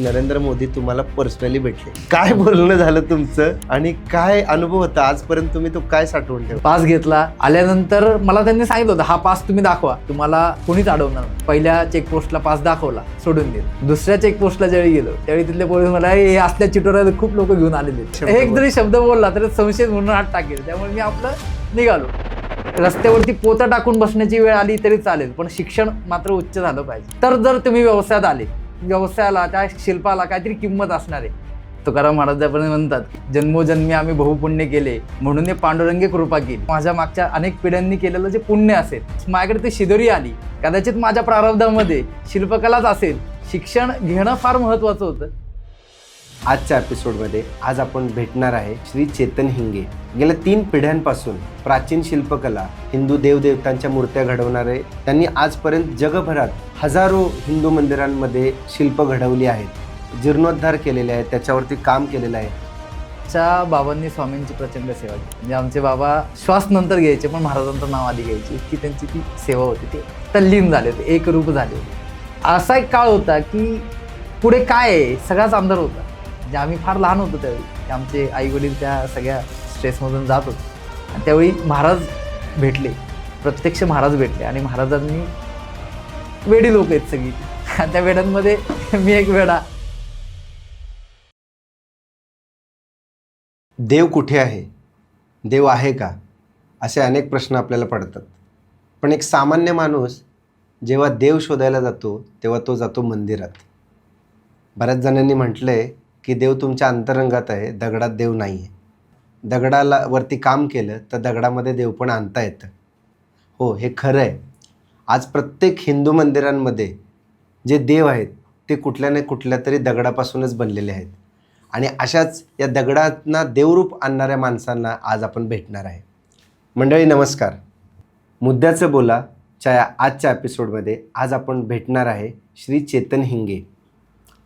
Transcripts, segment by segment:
नरेंद्र मोदी तुम्हाला पर्सनली भेटले. काय बोलणं झालं तुमचं आणि काय अनुभव होता आजपर्यंत, तुम्ही तो काय साठवून ठेवा? पास घेतला. आल्यानंतर मला त्यांनी सांगितलं होतं हा पास तुम्ही दाखवा, तुम्हाला कोणीच अडवणार नाही. पहिल्या चेकपोस्टला पास दाखवला, सोडून दिलं. दुसऱ्या चेकपोस्टला ज्यावेळी गेलो त्यावेळी तिथले पोलीस मला हे असल्या चिटोऱ्या खूप लोक घेऊन आलेले. एक जरी शब्द बोलला तरी संशय म्हणून हात टाकेल. त्यामुळे मी आपलं निघालो. रस्त्यावरती पोतं टाकून बसण्याची वेळ आली तरी चालेल, पण शिक्षण मात्र उच्च झालं पाहिजे. तर जर तुम्ही व्यवसायात आले, व्यवसायाला त्या शिल्पाला काहीतरी किंमत असणार आहे. तुकाराम महाराज म्हणतात, जन्मोजन्मी आम्ही बहुपुण्य केले म्हणून पांडुरंगी कृपा केली. माझ्या मागच्या अनेक पिढ्यांनी केलेलं जे पुण्य असेल, माझ्याकडे ती शिदोरी आली. कदाचित माझ्या प्रारब्धामध्ये शिल्पकलाच असेल. शिक्षण घेणं फार महत्वाचं होतं. आजच्या एपिसोडमध्ये आज आपण भेटणार आहे श्री चेतन हिंगे. गेल्या 3 पिढ्यांपासून प्राचीन शिल्पकला, हिंदू देवदेवतांच्या मूर्त्या घडवणारे त्यांनी आजपर्यंत जगभरात हजारो हिंदू मंदिरांमध्ये शिल्प घडवली आहेत, जीर्णोद्धार केलेले आहेत, त्याच्यावरती काम केलेलं आहे. च्या बाबांनी स्वामींची प्रचंड सेवा केली. म्हणजे आमचे बाबा श्वास नंतर घ्यायचे पण महाराजांचं नाव आधी घ्यायचे, इतकी त्यांची ती सेवा होती. ते तल्लीन झाले होते, एक रूप झाले होते. असा एक काळ होता की पुढे काय आहे सगळाच अंधार होता. म्हणजे आम्ही फार लहान होतो त्यावेळी. आमचे आई वडील त्या सगळ्या स्ट्रेसमधून जात होते आणि त्यावेळी महाराज भेटले, प्रत्यक्ष महाराज भेटले. आणि महाराजांनी वेडी लोक आहेत सगळी, त्या वेड्यांमध्ये मी एक वेडा. देव कुठे आहे, देव आहे का, असे अनेक प्रश्न आपल्याला पडतात. पण एक सामान्य माणूस जेव्हा देव शोधायला जातो तेव्हा तो जातो मंदिरात. बऱ्याच जणांनी म्हटलं आहे की देव तुमच्या अंतरंगात आहे, दगडात देव नाही आहे. दगडाला वरती काम केलं तर दगडामध्ये देव पण आणता येतं. हो, हे खरं आहे. आज प्रत्येक हिंदू मंदिरांमध्ये जे देव आहेत ते कुठल्या ना कुठल्या तरी दगडापासूनच बनलेले आहेत. आणि अशाच या दगडांना देवरूप आणणाऱ्या माणसांना आज आपण भेटणार आहे. मंडळी नमस्कार. मुद्द्याचं बोला च्या आजच्या एपिसोडमध्ये आज आपण भेटणार आहे श्री चेतन हिंगे.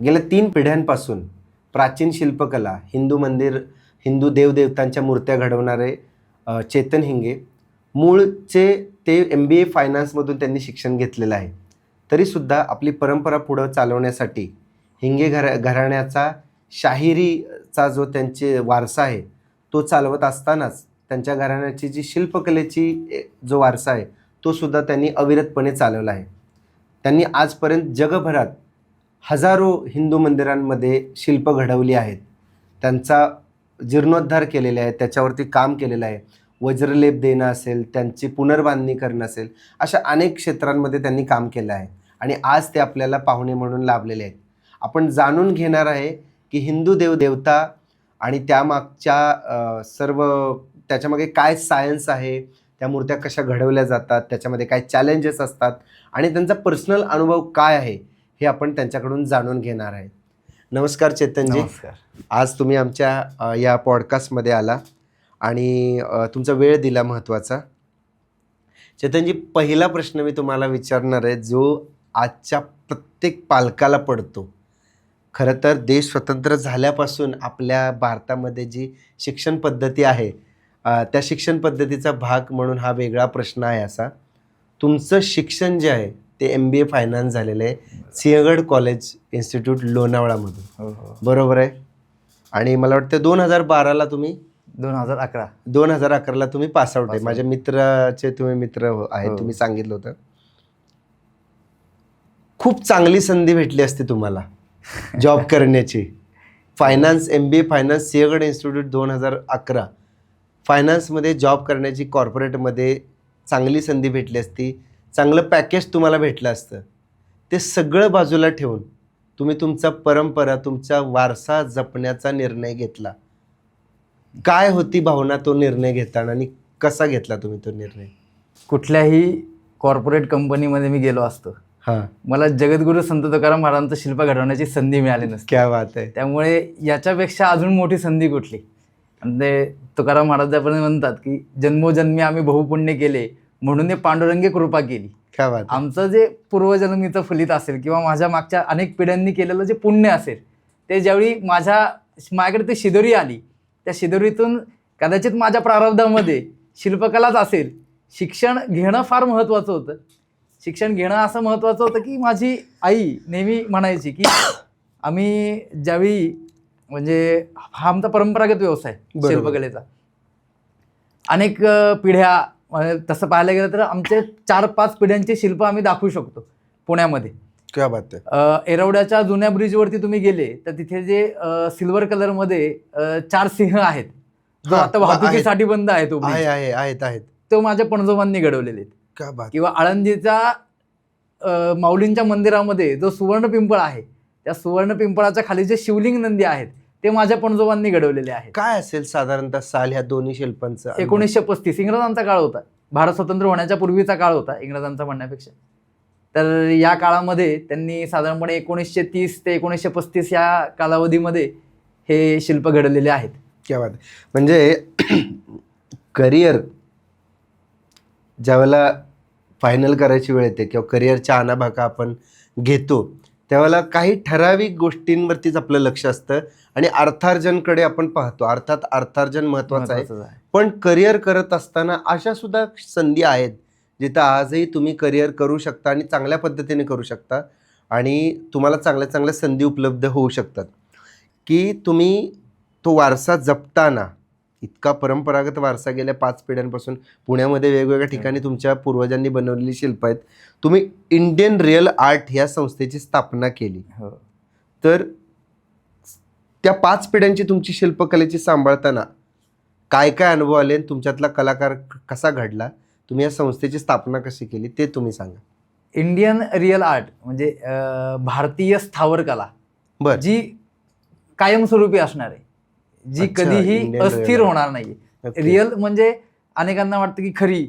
गेल्या 3 पिढ्यांपासून प्राचीन शिल्पकला, हिंदू देवदेवतांच्या मूर्त्या घडवणारे चेतन हिंगे. मूळचे ते MBA फायनान्समधून त्यांनी शिक्षण घेतलेलं आहे. तरीसुद्धा आपली परंपरा पुढं चालवण्यासाठी हिंगे घराण्याचा शाहिरीचा जो त्यांचे वारसा आहे तो चालवत असतानाच त्यांच्या घराण्याची जी शिल्पकलेची जो वारसा आहे तो सुद्धा त्यांनी अविरतपणे चालवला आहे. त्यांनी आजपर्यंत जगभरात हजारो हिंदू मंदिरांमध्ये शिल्प घडवली आहेत, त्यांचा जीर्णोद्धार केलेला आहे, त्याच्यावरती काम केलेलं आहे. वज्रलेप देणं असेल, त्यांची पुनर्बांधणी करणं असेल, अशा अनेक क्षेत्रांमध्ये त्यांनी काम केलं आहे. आणि आज ते आपल्याला पाहुणे म्हणून लाभलेले आहेत. आपण जाणून घेणार आहे की हिंदू देवदेवता आणि त्यामागच्या त्याच्यामागे काय सायन्स आहे, त्या मूर्त्या कशा घडवल्या जातात, त्याच्यामध्ये काय चॅलेंजेस असतात आणि त्यांचा पर्सनल अनुभव काय आहे हे आपण त्यांच्याकडून जाणून घेणार आहे. नमस्कार चेतनजी. नमस्कार. आज तुम्ही आमच्या या पॉडकास्टमध्ये आला आणि तुमचा वेळ दिला महत्त्वाचा. चेतनजी, पहिला प्रश्न मी तुम्हाला विचारणार आहे जो आजच्या प्रत्येक पालकाला पडतो. खरं तर देश स्वतंत्र झाल्यापासून आपल्या भारतामध्ये जी शिक्षण पद्धती आहे त्या शिक्षण पद्धतीचा भाग म्हणून हा वेगळा प्रश्न आहे. असा तुमचं शिक्षण जे आहे ते MBA फायनान्स झालेलं आहे सिंहगड कॉलेज इन्स्टिट्यूट लोणावळामधून. बरोबर आहे. आणि मला वाटतं 2012ला तुम्ही 2011ला तुम्ही पासआउट आहे. माझ्या मित्राचे तुम्ही मित्र आहे, तुम्ही सांगितलं होतं. खूप चांगली संधी भेटली असती तुम्हाला जॉब करण्याची. Finance, MBA finance Sinhagad institute 2011 फायनान्समध्ये जॉब करण्याची, कॉर्पोरेटमध्ये चांगली संधी भेटली असती, चांगलं पॅकेज तुम्हाला भेटलं असतं. ते सगळं बाजूला ठेवून तुम्ही तुमचा परंपरा, तुमचा वारसा जपण्याचा निर्णय घेतला. काय होती भावना तो निर्णय घेताना आणि कसा घेतला तुम्ही तो निर्णय? कुठल्याही कॉर्पोरेट कंपनीमध्ये मी गेलो असतो, मला जगद्गुरू संत तुकाराम महाराजांचं शिल्प घडवण्याची संधी मिळाली नसते. क्या बात आहे. त्यामुळे याच्यापेक्षा अजून मोठी संधी कुठली. आणि ते तुकाराम महाराज म्हणतात की जन्मोजन्मी आम्ही बहुपुण्य केले म्हणून पांडुरंगी कृपा केली. क्या बात. आमचं जे पूर्वजन्मीचं फलित असेल किंवा माझ्या मागच्या अनेक पिढ्यांनी केलेलं जे पुण्य असेल ते ज्यावेळी माझ्याकडे ती शिदोरी आली, त्या शिदोरीतून कदाचित माझ्या प्रारब्धामध्ये शिल्पकलाच असेल. शिक्षण घेणं फार महत्त्वाचं होतं. शिक्षण घेणं असं महत्त्वाचं होतं की माझी आई नेहमी म्हणायची की आम्ही ज्यावेळी म्हणजे हा आमचा परंपरागत व्यवसाय बरोबर. शिल्पकलेचा, अनेक पिढ्या तसं पाहायला गेलं तर आमचे 4-5 पिढ्यांची शिल्प आम्ही दाखवू शकतो पुण्यामध्ये. क्या बात आहे. एरवड्याच्या जुन्या ब्रिजवरती तुम्ही गेले तर तिथे जे सिल्वर कलरमध्ये 4 सिंह आहेत, जो हा, आता वाहतुकीसाठी बंद आहे तो ब्रिज, आहेत. तो माझ्या पणजोबांनी घडवलेले आहेत. क्या बात. किंवा आळंदीचा माऊलींच्या मंदिरामध्ये जो सुवर्ण पिंपळ आहे, त्या सुवर्ण पिंपळाच्या खाली जे शिवलिंग नंदी आहेत ते माझ्या पणजोबांनी घडवलेले आहेत. काय असेल साधारणतः साल ह्या दोन्ही शिल्पांचं? 1935 इंग्रजांचा काळ होता, भारत स्वतंत्र होण्याच्या पूर्वीचा काळ होता इंग्रजांचा म्हणण्यापेक्षा. तर या काळामध्ये त्यांनी साधारणपणे 1930 ते 1935 या कालावधीमध्ये हे शिल्प घडवलेले आहेत. क्या बात. म्हणजे करिअर ज्यावेळेला फायनल करायची वेळ येते किंवा करिअरच्या आणाभाका आपण घेतो त्यावेळेला काही ठराविक गोष्टींवरतीच आपलं लक्ष असतं आणि अर्थार्जनकडे आपण पाहतो. अर्थात अर्थार्जन महत्वाचं आहे, पण करिअर करत असताना अशा सुद्धा संधी आहेत जिथं आजही तुम्ही करिअर करू शकता आणि चांगल्या पद्धतीने करू शकता आणि तुम्हाला चांगल्या चांगल्या संधी उपलब्ध होऊ शकतात. की तुम्ही तो वारसा जपताना, इतका परंपरागत वारसा गेल्या 5 पिढ्यांपासून पुण्यामध्ये वेगवेगळ्या ठिकाणी तुमच्या पूर्वजांनी बनवलेली शिल्प आहेत, तुम्ही इंडियन रिअल आर्ट ह्या संस्थेची स्थापना केली. तर त्या 5 पिढ्यांची तुमची शिल्पकलेची सांभाळताना काय काय अनुभव आले, तुमच्यातला कलाकार कसा घडला, तुम्ही या संस्थेची स्थापना कशी केली ते तुम्ही सांगा. इंडियन रिअल आर्ट म्हणजे भारतीय स्थावर कला, बरं. जी कायमस्वरूपी असणार आहे, जी अच्छा, कधीही Indian अस्थिर real होणार नाहीये. Okay. रिअल म्हणजे अनेकांना वाटतं की खरी,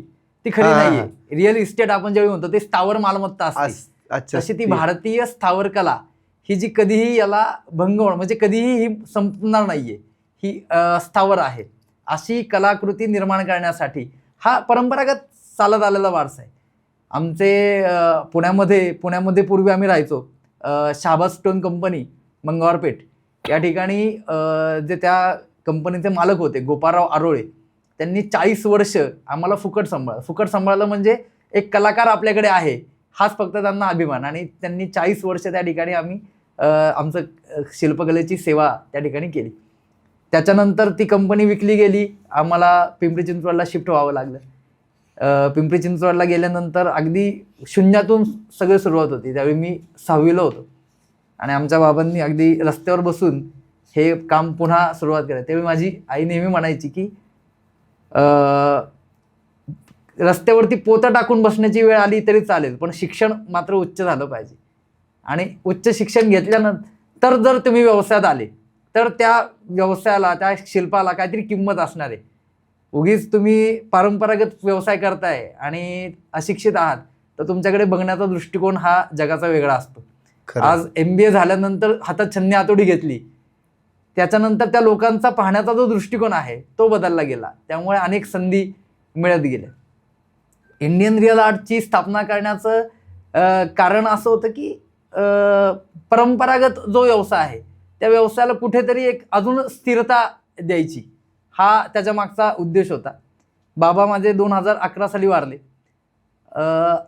ती खरी हा, नाहीये. रिअल इस्टेट आपण ज्यावेळी म्हणतो ते स्थावर मालमत्ता असते, अच्छा. तशी ती भारतीय स्थावर कला ही जी कधीही याला भंग होणार म्हणजे कधीही ही संपणार नाहीये, ही स्थावर आहे. अशी कलाकृती निर्माण करण्यासाठी हा परंपरागत चालत आलेला वारसा आहे. आमचे पुण्यामध्ये पूर्वी आम्ही राहायचो. शाहबाज स्टोन कंपनी मंगळवारपेठ या ठिकाणी जे त्या कंपनीचे मालक होते गोपाळराव आरोळे, त्यांनी 40 वर्ष आम्हाला फुकट सांभाळलं. म्हणजे एक कलाकार आपल्याकडे आहे हाच फक्त त्यांना अभिमान, आणि त्यांनी 40 वर्ष त्या ठिकाणी आम्ही आमचं शिल्पकलेची सेवा त्या ठिकाणी केली. त्याच्यानंतर ती कंपनी विकली गेली, आम्हाला पिंपरी चिंचवडला शिफ्ट व्हावं लागलं. पिंपरी चिंचवडला गेल्यानंतर अगदी शून्यातून सगळी सुरुवात होती. त्यावेळी मी 6वीला होतो आणि आमच्या बाबांनी अगदी रस्त्यावर बसून हे काम पुन्हा सुरुवात केलं. त्यावेळी माझी आई नेहमी म्हणायची की रस्त्यावरती पोतं टाकून बसण्याची वेळ आली तरी चालेल, पण शिक्षण मात्र उच्च झालं पाहिजे. आणि उच्च शिक्षण घेतल्यानंतर जर तुम्ही व्यवसायात आले तर त्या व्यवसायाला, त्या शिल्पाला काहीतरी किंमत असणार आहे. उगीच तुम्ही परंपरागत व्यवसाय करताय आणि अशिक्षित आहात तर तुमच्याकडे बघण्याचा दृष्टिकोन हा जगाचा वेगळा असतो. आज MBA झाल्यानंतर हातात छन्नी हातोडी घेतली, त्याच्यानंतर त्या लोकांचा पाहण्याचा जो दृष्टिकोन आहे तो बदलला गेला. त्यामुळे अनेक संधी मिळत गेल्या. इंडियन रिअल आर्टची स्थापना करण्याचं कारण असं होतं की परंपरागत जो व्यवसाय आहे त्या व्यवसायाला कुठेतरी एक अजून स्थिरता द्यायची, हा त्याच्या मागचा उद्देश होता. बाबा माझे 2011 साली वारले.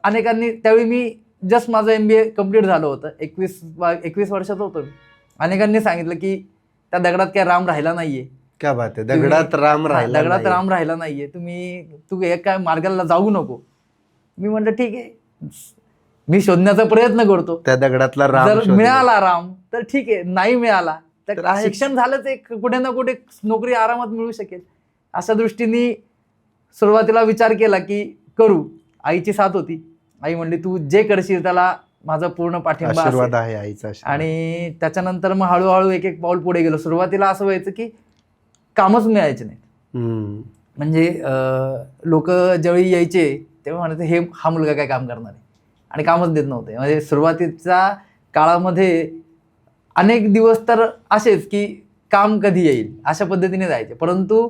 अनेकांनी त्यावेळी मी जस्ट माझं MBA कम्प्लीट झालं होतं, 21 वर्षाचं होतं मी. अनेकांनी सांगितलं की त्या दगडात काय राम राहिला नाहीये. क्या बात आहे. दगडात राम राहिला नाहीये, तू काय मार्गाला जाऊ नको. मी म्हटलं ठीक आहे, मी शोधण्याचा प्रयत्न करतो. त्या दगडातला राम जर मिळाला राम तर ठीक आहे, नाही मिळाला तर शिक्षण झालंच, एक कुठे ना कुठे नोकरी आरामात मिळू शकेल. अशा दृष्टीने सुरुवातीला विचार केला की करू. आईची साथ होती. आई म्हणली तू जे करशील त्याला माझा पूर्ण पाठिंबा आहे आईचा. आणि त्याच्यानंतर मग हळूहळू एक एक पाऊल पुढे गेलो. सुरुवातीला असं व्हायचं की कामच मिळायचे नाही. म्हणजे लोक ज्यावेळी यायचे तेव्हा म्हणायचे हा मुलगा काय काम करणार आहे, आणि कामच देत नव्हते. म्हणजे सुरुवातीच्या काळामध्ये अनेक दिवस तर असेच की काम कधी येईल अशा पद्धतीने जायचे. परंतु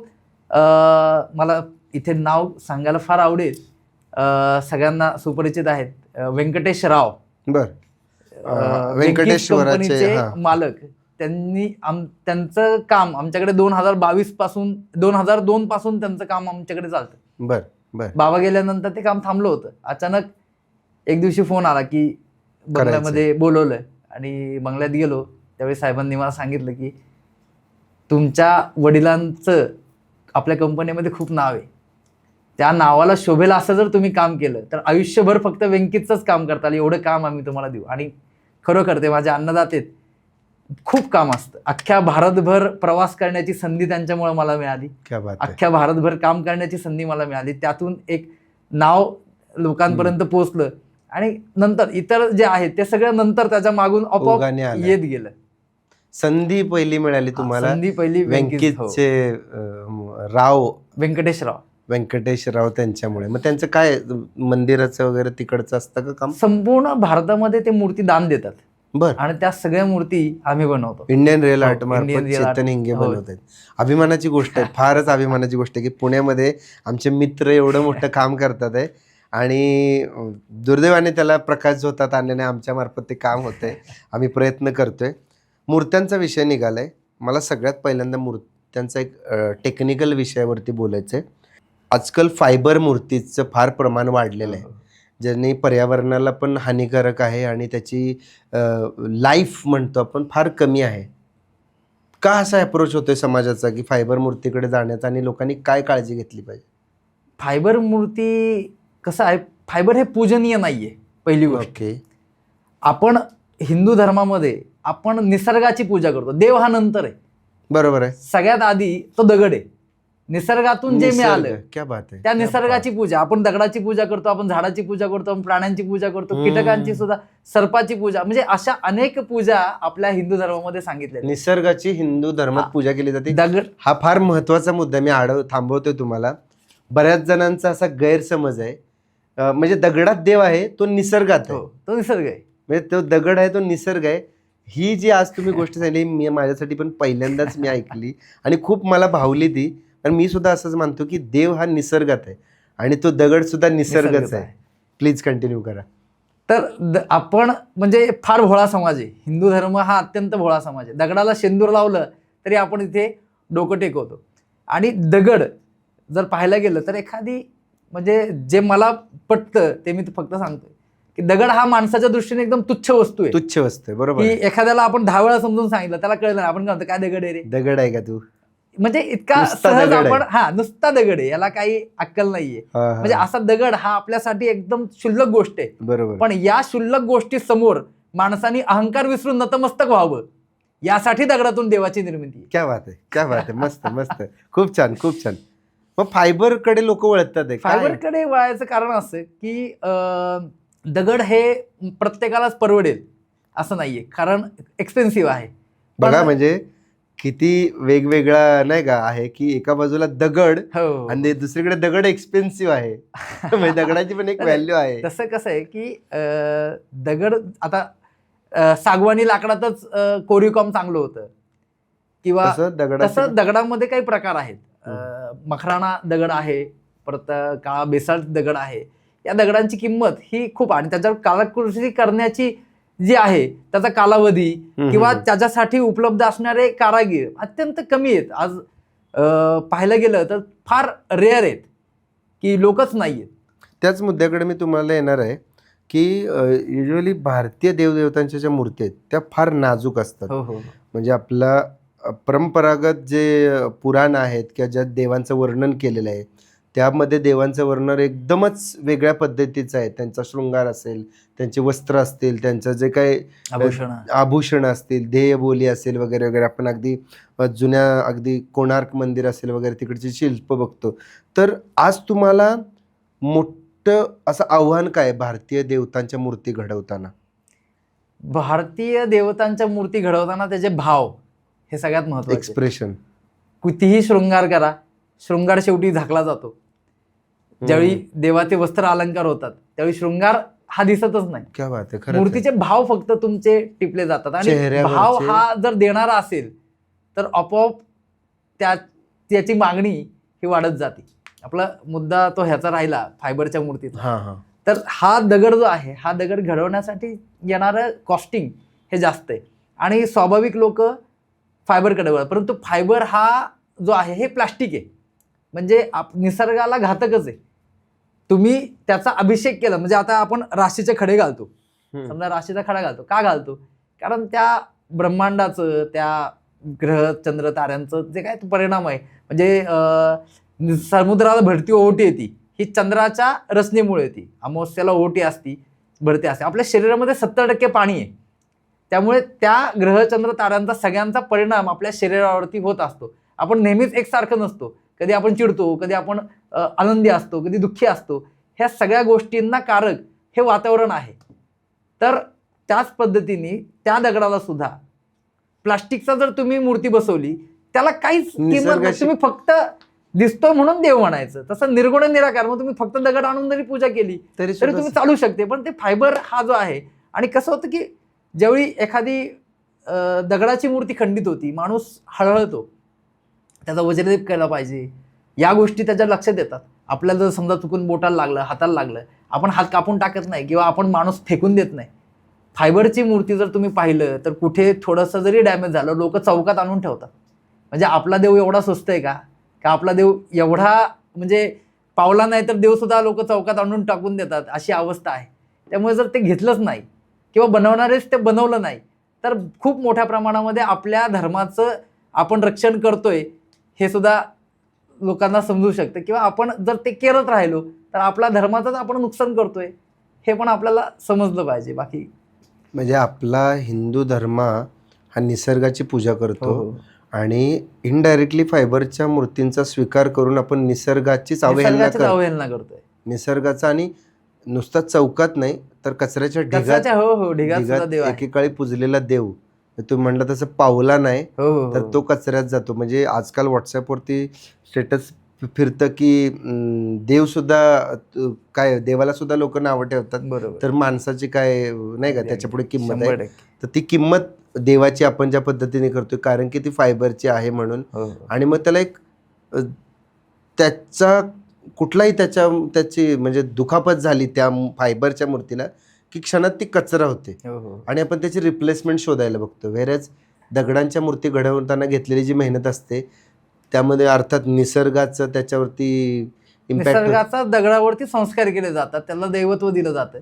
मला इथे नाव सांगायला फार आवडेल, सगळ्यांना सुपरिचित आहेत, व्यंकटेश राव, कंपनीचे मालक. त्यांचं काम आमच्याकडे 2022 पासून 2002 पासून त्यांचं काम आमच्याकडे चालतं. बाबा गेल्यानंतर ते काम थांबलं होतं. अचानक एक दिवशी फोन आला की बंगल्यामध्ये बोलवलंय, आणि बंगल्यात गेलो. त्यावेळी साहेबांनी मला सांगितलं की तुमच्या वडिलांचं आपल्या कंपनीमध्ये खूप नाव आहे, त्या नावाला शोभेल असं जर तुम्ही काम केलं तर आयुष्यभर फक्त व्यंकितचंच काम करता आलं, एवढं काम आम्ही तुम्हाला देऊ. आणि खरोखर ते माझे अन्नदाते, खूप काम असतं. अख्ख्या भारतभर प्रवास करण्याची संधी त्यांच्यामुळे मला मिळाली, क्या बात आहे. अख्ख्या भारतभर काम करण्याची संधी मला मिळाली. त्यातून एक नाव लोकांपर्यंत पोहोचलं आणि नंतर इतर जे आहेत ते सगळं नंतर त्याच्या मागून आपोआप ओघाने आलं. येत गेलं. संधी पहिली मिळाली तुम्हाला संधी पहिली व्यंकितचे राव, व्यंकटेश राव त्यांच्यामुळे. मग त्यांचं काय मंदिराचं वगैरे तिकडचं असतं का काम? संपूर्ण भारतामध्ये ते मूर्ती दान देतात बर. आणि त्या सगळ्या मूर्ती आम्ही बनवतो. इंडियन रिअल आर्ट Indian मार्फत Real Art. चेतन हिंगे हो. बनवत आहेत. अभिमानाची गोष्ट आहे, फारच अभिमानाची गोष्ट आहे की पुण्यामध्ये आमचे मित्र एवढं मोठं काम करतात आहे आणि दुर्दैवाने त्याला प्रकाश झोतात आणल्याने आमच्या मार्फत ते काम होतंय. आम्ही प्रयत्न करतोय. मूर्त्यांचा विषय निघालाय, मला सगळ्यात पहिल्यांदा मूर्त्यांचा एक टेक्निकल विषयावरती बोलायचं आहे. आजकाल फायबर मूर्तीचं फार प्रमाण वाढलेलं आहे, ज्याने पर्यावरणाला पण हानिकारक आहे आणि त्याची लाईफ म्हणतो आपण फार कमी आहे. का असा अप्रोच होतोय समाजाचा की फायबर मूर्तीकडे जाण्याचा आणि लोकांनी काय काळजी घेतली पाहिजे? फायबर मूर्ती कसं आहे, फायबर हे पूजनीय नाहीये पहिली गोष्ट. ओके. आपण हिंदू धर्मामध्ये आपण निसर्गाची पूजा करतो, देव हा नंतर आहे. बरोबर आहे. सगळ्यात आधी तो दगड आहे, निसर्गातून जे मिळालं क्या बात आहे. त्या निसर्गाची पूजा. आपण दगडाची पूजा करतो, आपण झाडाची पूजा करतो, आपण प्राण्यांची पूजा करतो, कीटकांची सुद्धा, सर्पाची पूजा, म्हणजे अशा अनेक पूजा आपल्या हिंदू धर्मामध्ये सांगितल्या. निसर्गाची हिंदू धर्मात पूजा केली जाते. दगड हा फार महत्वाचा मुद्दा, मी थांबवतोय तुम्हाला. बऱ्याच जणांचा असा गैरसमज आहे, म्हणजे दगडात देव आहे, तो निसर्गात आहे. तो निसर्ग आहे, म्हणजे तो दगड आहे, तो निसर्ग आहे. ही जी आज तुम्ही गोष्ट सांगितली, मी माझ्यासाठी पण पहिल्यांदाच मी ऐकली आणि खूप मला भावली ती. कारण मी सुद्धा असंच मानतो की देव हा निसर्गात आहे आणि तो दगड सुद्धा निसर्गच आहे. प्लीज कंटिन्यू करा. तर आपण म्हणजे फार भोळा समाज आहे. हिंदू धर्म हा अत्यंत भोळा समाज आहे. दगडाला शेंदूर लावलं तरी आपण इथे डोकं टेकवतो. आणि दगड जर पाहायला गेलं तर एखादी, म्हणजे जे मला पटतं ते मी फक्त सांगतोय की दगड हा माणसाच्या दृष्टीने एकदम तुच्छ वस्तू आहे. तुच्छ वस्तू आहे, बरोबर. की एखाद्याला आपण 10 वेळा समजून सांगितलं त्याला कळलं नाही, आपण काय म्हणतो, काय दगड आहे रे, दगड आहे का तू, म्हणजे इतका नुसता सहज दगड आहे. आपण नुसता दगड आहे, याला काही अक्कल नाहीये. म्हणजे असा दगड हा आपल्यासाठी एकदम क्षुल्लक गोष्ट आहे. बरोबर. पण या क्षुल्लक गोष्टी समोर माणसाने अहंकार विसरून नतमस्तक व्हावं, यासाठी दगडातून देवाची निर्मिती आहे. क्या बात आहे, क्या बात आहे. मस्त मस्त, खूप छान, खूप छान. मग फायबर कडे लोक वळतात आहे. फायबरकडे वळायचं कारण असं की दगड हे प्रत्येकालाच परवडेल असं नाहीये, कारण एक्सपेन्सिव्ह आहे. बघा म्हणजे किती वेगवेगळा नाही का आहे की एका बाजूला दगड आणि दुसरीकडे दगड एक्सपेन्सिव्ह आहे. म्हणजे दगडाची पण एक व्हॅल्यू आहे. तसं कसं आहे की दगड आता सागवानी लाकडातच कोरीवकाम चांगलं होतं, किंवा तसं दगडामध्ये काही प्रकार आहेत. मखराणा दगड आहे, परत काळा बेसाल्ट दगड आहे. या दगडांची किंमत ही खूप, आणि त्याच्यावर कलाकृती करण्याची जी आहे त्याचा कालावधी किंवा त्याच्यासाठी उपलब्ध असणारे कारागीर अत्यंत कमी आहेत. आज पाहायला गेलं तर फार रेअर आहेत की लोकच नाही आहेत. त्याच मुद्द्याकडे मी तुम्हाला येणार आहे की युजली भारतीय देवदेवतांच्या ज्या मूर्ती आहेत त्या फार नाजूक असतात. म्हणजे आपला परंपरागत जे पुराण आहेत किंवा ज्या देवांचं वर्णन केलेलं आहे त्यामध्ये देवांचं वर्णन एकदमच वेगळ्या पद्धतीचं आहे. त्यांचा शृंगार असेल, त्यांचे वस्त्र असतील, त्यांचं जे काही आभूषण असतील, ध्येयबोली असेल वगैरे वगैरे. आपण अगदी जुन्या अगदी कोणार्क मंदिर असेल वगैरे तिकडची शिल्प बघतो. तर आज तुम्हाला मोठं असं आव्हान काय भारतीय देवतांच्या मूर्ती घडवताना? भारतीय देवतांच्या मूर्ती घडवताना त्याचे भाव हे सगळ्यात महत्त्वाचे. एक्सप्रेशन. कितीही शृंगार करा, शृंगार शेवटी झाकला जातो. ज्यावेळी देवाचे वस्त्र अलंकार होतात त्यावेळी शृंगार हा दिसतच नाही. क्या बात आहे, खरं. मूर्तीचे भाव फक्त तुमचे टिपले जातात, आणि भाव हा जर देणारा असेल तर आपोआप त्याची मागणी ही वाढत जाते. आपला मुद्दा तो ह्याचा राहिला फायबरच्या मूर्तीचा. तर हा दगड जो आहे, हा दगड घडवण्यासाठी येणारं कॉस्टिंग हे जास्त आहे आणि स्वाभाविक लोक फायबरकडे वळतात. परंतु फायबर हा जो आहे हे प्लास्टिक आहे, म्हणजे निसर्गाला घातकच आहे. तुम्ही त्याचा अभिषेक केला, म्हणजे आता आपण राशीचे खडे घालतो, समजा राशीचा खडा घालतो, का घालतो? कारण त्या ब्रह्मांडाचं, त्या ग्रह चंद्र ताऱ्यांचं जे काय परिणाम आहे, म्हणजे समुद्राला भरती ओहोटी येते ही चंद्राच्या रचनेमुळे येते. अमावस्याला ओहोटी असती, भरती असते. आपल्या शरीरामध्ये 70% पाणी आहे, त्यामुळे त्या ग्रह चंद्र ताऱ्यांचा सगळ्यांचा परिणाम आपल्या शरीरावरती होत असतो. आपण नेहमीच एकसारखं नसतो. कधी आपण चिडतो, कधी आपण आनंदी असतो, कधी दुःखी असतो. ह्या सगळ्या गोष्टींना कारक हे वातावरण आहे. तर त्याच पद्धतीने त्या दगडाला सुद्धा प्लास्टिकचा जर तुम्ही मूर्ती बसवली, त्याला काहीच किंमत नाही. तुम्ही फक्त दिसतोय म्हणून देव म्हणायचं. तसं निर्गुण निराकार, मग तुम्ही फक्त दगड आणून जरी पूजा केली तरी तुम्ही चालू शकते. पण ते फायबर हा जो आहे, आणि कसं होतं की ज्यावेळी एखादी दगडाची मूर्ती खंडित होती, माणूस हळहळतो, त्याचा वज्रलेप केला पाहिजे, या गोष्टी त्याच्या लक्षात येतात. आपल्याला जर समजा चुकून बोटाला लागलं, हाताला लागलं, आपण हात कापून टाकत नाही किंवा आपण माणूस फेकून देत नाही. फायबरची मूर्ती जर तुम्ही पाहिलं तर कुठे थोडंसं जरी डॅमेज झालं, लोक चौकात आणून ठेवतात. म्हणजे आपला देव एवढा स्वस्त आहे का आपला देव एवढा म्हणजे पावला नाही तर देव सुद्धा लोक चौकात आणून टाकून देतात, अशी अवस्था आहे. त्यामुळे जर ते घेतलंच नाही किंवा बनवणारेच ते बनवलं नाही, तर खूप मोठ्या प्रमाणामध्ये आपल्या धर्माचं आपण रक्षण करतोय हे सुद्धा लोकांना समजू शकतं. किंवा आपण जर ते करत राहिलो तर आपल्या धर्माचंच आपण नुकसान करतोय, हे पण आपल्याला समजलं पाहिजे. बाकी म्हणजे आपला हिंदू धर्म हा निसर्गाची पूजा करतो आणि इनडायरेक्टली फायबरच्या मूर्तींचा स्वीकार करून आपण निसर्गाचीच अवहेलना करतोय. निसर्गाचा, आणि नुसता चौकात नाही तर कचऱ्याच्या ढिगात एकेकाळी पुजलेला देव, तुम्ही म्हणलं तसं पावला नाही तर तो कचऱ्यात जातो. म्हणजे आजकाल व्हॉट्सअपवरती स्टेटस फिरतं की देव सुद्धा काय, देवाला सुद्धा लोक नावं ठेवतात, तर माणसाची काय नाही का त्याच्यापुढे किंमत आहे. तर ती किंमत देवाची आपण ज्या पद्धतीने करतोय, कारण की ती फायबरची आहे म्हणून. आणि मग त्याला एक त्याचा कुठलाही त्याची म्हणजे दुखापत झाली त्या फायबरच्या मूर्तीला की क्षणात ती कचरा होते आणि आपण त्याची रिप्लेसमेंट शोधायला बघतो. व्हेरॅज दगडांच्या मूर्ती घडवताना घेतलेली जी मेहनत असते त्यामध्ये अर्थात निसर्गाचं त्याच्यावरती इम्पॅक्ट, निसर्गाचा दगडावरती संस्कार केले जातात, त्याला दैवत्व दिलं जातं.